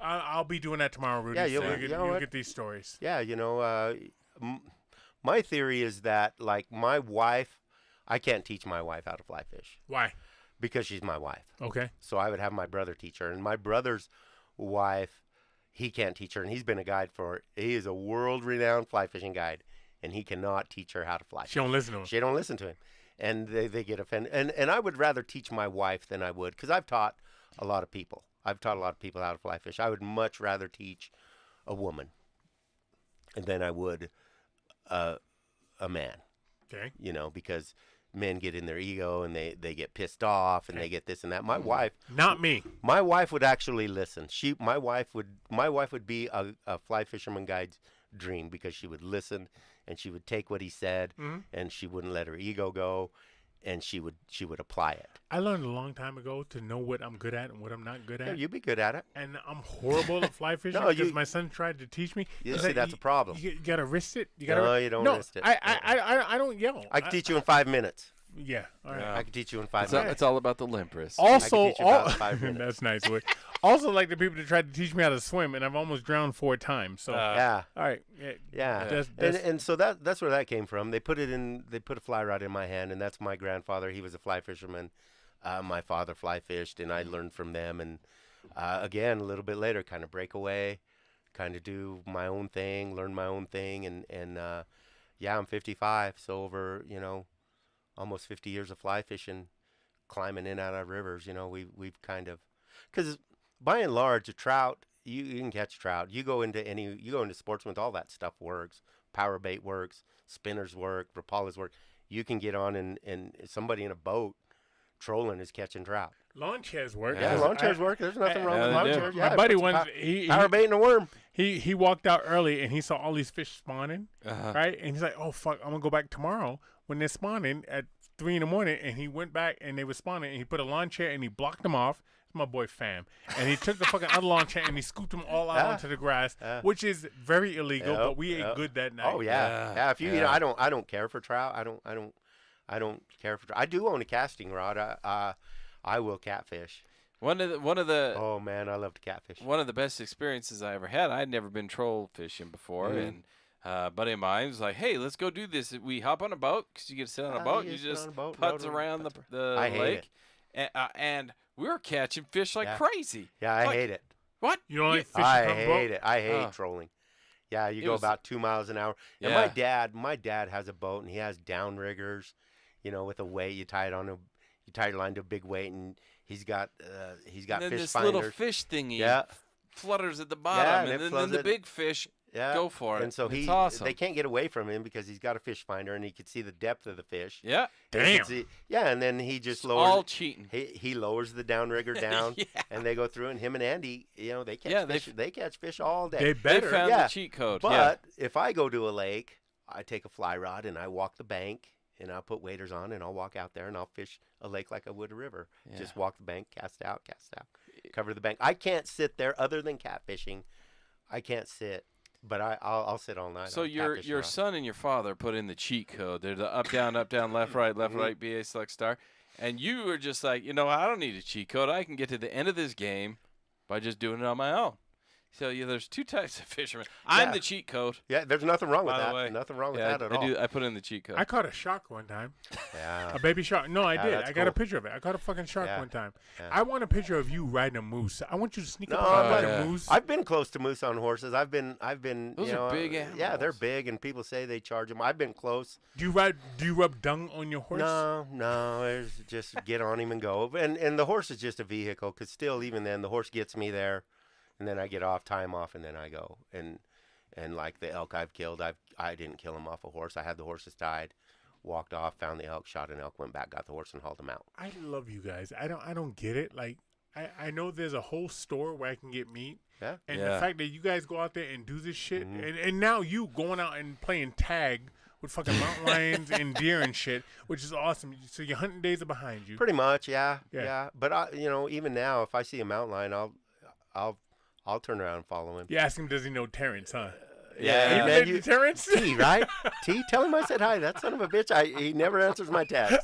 I'll be doing that tomorrow, Rudy. Yeah, you'll get these stories. Yeah, you know, my theory is that, like, my wife, I can't teach my wife how to fly fish. Why? Because she's my wife. Okay. So I would have my brother teach her. And my brother's wife, he can't teach her. And he's been a guide he is a world-renowned fly fishing guide. And he cannot teach her how to fly fish. She don't listen to him. She don't listen to him. And they get offended. And I would rather teach my wife than I would, because I've taught a lot of people. I've taught a lot of people how to fly fish. I would much rather teach a woman than I would a man. Okay. You know, because men get in their ego and they get pissed off and they get this and that. My wife, not me. My wife would actually listen. My wife would be a fly fisherman guide's dream, because she would listen and she would take what he said and she wouldn't let her ego go, and she would apply it. I learned a long time ago to know what I'm good at and what I'm not good at. Yeah, you'd be good at it. And I'm horrible at fly fishing because my son tried to teach me. You see, that's a problem. You gotta wrist it. You don't wrist it. I don't yell. I can teach you in 5 minutes. Yeah, all right. I can teach you in 5 minutes. It's all about the limp wrist. Also, minutes. That's nice. Also, like the people that tried to teach me how to swim, and I've almost drowned 4 times. So yeah, all right, yeah. And so that's where that came from. They put a fly rod in my hand, and that's my grandfather. He was a fly fisherman. My father fly fished, and I learned from them. And again, a little bit later, kind of break away, kind of do my own thing, learn my own thing, and yeah, I'm 55, so over almost 50 years of fly fishing, climbing in and out of rivers. You know, we've kind of, because by and large, a trout, you can catch trout. You go into sportsman, all that stuff works. Power bait works, spinners work, Rapalas work. You can get on and somebody in a boat trolling is catching trout. Lawn chairs work. Yeah, lawn chairs work. There's nothing wrong with lawn chairs. Yeah, my buddy once power bait and a worm. He walked out early and he saw all these fish spawning, right? And he's like, "Oh fuck, I'm gonna go back tomorrow when they're spawning at 3 a.m." And he went back and they were spawning. And he put a lawn chair and he blocked them off. It's my boy Fam, and he took the fucking other lawn chair and he scooped them all out onto the grass, which is very illegal. But we ate good that night. Oh yeah. If you, I don't care for trout. I don't care for trout. I do own a casting rod. I will catfish. One of the oh man, I love to catfish. One of the best experiences I ever had. I'd never been troll fishing before, and a buddy of mine was like, "Hey, let's go do this. We hop on a boat, because you get to sit on a boat. You just putz around the lake, and we were catching fish like crazy." Yeah, I hate it. What? You don't like fishing I from a hate boat? it. I hate trolling. Yeah, you go about 2 miles an hour. And my dad has a boat, and he has downriggers, with a weight. You tie your line to a big weight, and he's got and fish then this finders. little fish thingy flutters at the bottom, and then the big fish go for it. And so it's awesome. They can't get away from him because he's got a fish finder, and he can see the depth of the fish. Yeah. Damn. And then he just lowers. All cheating. He lowers the downrigger down, and they go through, and him and Andy, they catch fish. They catch fish all day. They better. They found the cheat code. But if I go to a lake, I take a fly rod and I walk the bank, and I'll put waders on, and I'll walk out there, and I'll fish a lake like I would a river. Yeah. Just walk the bank, cast out, cover the bank. I can't sit there other than catfishing. I can't sit, but I'll sit all night. So your son and your father put in the cheat code. They're the up, down, left, right, BA, select, star. And you were just like, I don't need a cheat code. I can get to the end of this game by just doing it on my own. So there's 2 types of fishermen. I'm the cheat code. Yeah, there's nothing wrong with By the that. way. Nothing wrong with that at all. I put in the cheat code. I caught a shark one time. Yeah. A baby shark. No, I did. that's I got a cool. picture of it. I caught a fucking shark one time. Yeah. I want a picture of you riding a moose. I want you to sneak up No, and ride a moose. I've been close to moose on horses. I've been. Those are big animals. Yeah, they're big, and people say they charge them. I've been close. Do you rub dung on your horse? No. It's just get on him and go. And the horse is just a vehicle, because still, even then, the horse gets me there, and then I get off, tie him off, and then I go. And And like the elk I've killed, I didn't kill him off a horse. I had the horses tied, walked off, found the elk, shot an elk, went back, got the horse, and hauled him out. I love you guys. I don't get it. Like I know there's a whole store where I can get meat. Yeah. And Yeah. the fact that you guys go out there and do this shit, Mhm. and now you going out and playing tag with fucking mountain lions and deer and shit, which is awesome. So your hunting days are behind you. Pretty much, yeah. Yeah. But even now, if I see a mountain lion, I'll turn around and follow him. You ask him, does he know Terrence, huh? Yeah. You man, been to Terrence? T, right? T, tell him I said hi. That son of a bitch. He never answers my text.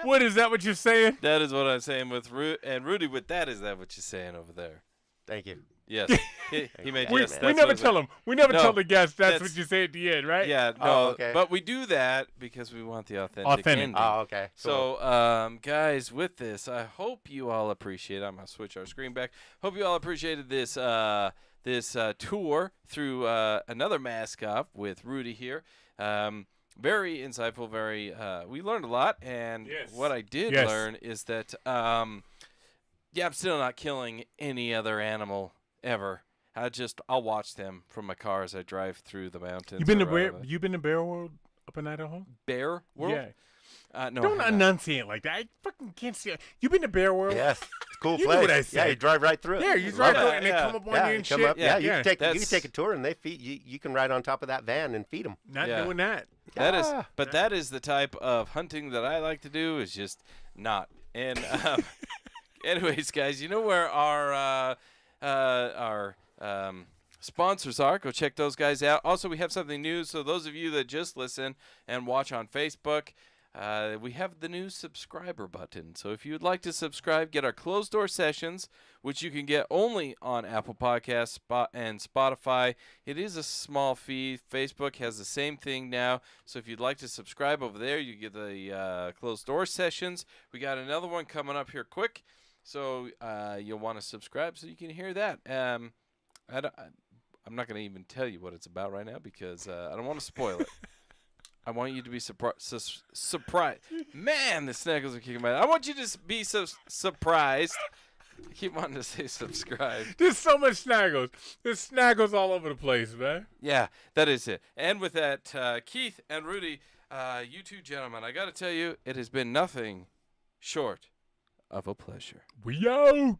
What is that? What you're saying? That is what I'm saying with Rudy. With that, is that what you're saying over there? Thank you. Yes. he made We, yes. we that's never what tell him. We never No, tell the guests that's that's- what you say at the end, right? Yeah, no, Oh, okay. but we do that because we want the authentic Authentic. ending. Oh, okay. Cool. So, guys, with this, I hope you all appreciate. I'm gonna switch our screen back. Hope you all appreciated this tour through another mask off with Rudy here. Very insightful. Very. We learned a lot, and Yes. what I did Yes. learn is that I'm still not killing any other animal ever. I'll watch them from my car as I drive through the mountains. You been to or, bear? You been to Bear World up in Idaho? Bear World? Yeah. No. Don't I have not. enunciate like that. I fucking can't see it. You been to Bear World? Yes. It's a cool You know place. what I Yeah, said. you drive right through it. Yeah, you Love drive it. through it and they Yeah. come up on Yeah, you you and come shit. up. Yeah, you Yeah, can take that's- a tour, and you can ride on top of that van and feed them. Not Yeah. doing that. Yeah. That is the type of hunting that I like to do. Is just not. And anyways, guys, you know where our sponsors are. Go check those guys out. Also, we have something new. So those of you that just listen and watch on Facebook, we have the new subscriber button. So if you would like to subscribe, get our closed door sessions, which you can get only on Apple Podcasts and Spotify. It is a small fee. Facebook has the same thing now. So if you'd like to subscribe over there, you get the closed door sessions. We got another one coming up here quick. So you'll want to subscribe so you can hear that. I'm not going to even tell you what it's about right now because I don't want to spoil it. I want you to be surprised. Man, the snaggles are kicking my head. I want you to be so surprised. I keep wanting to say subscribe. There's so much snaggles. There's snaggles all over the place, man. Yeah, that is it. And with that, Keith and Rudy, you two gentlemen, I got to tell you, it has been nothing short of a pleasure. We out.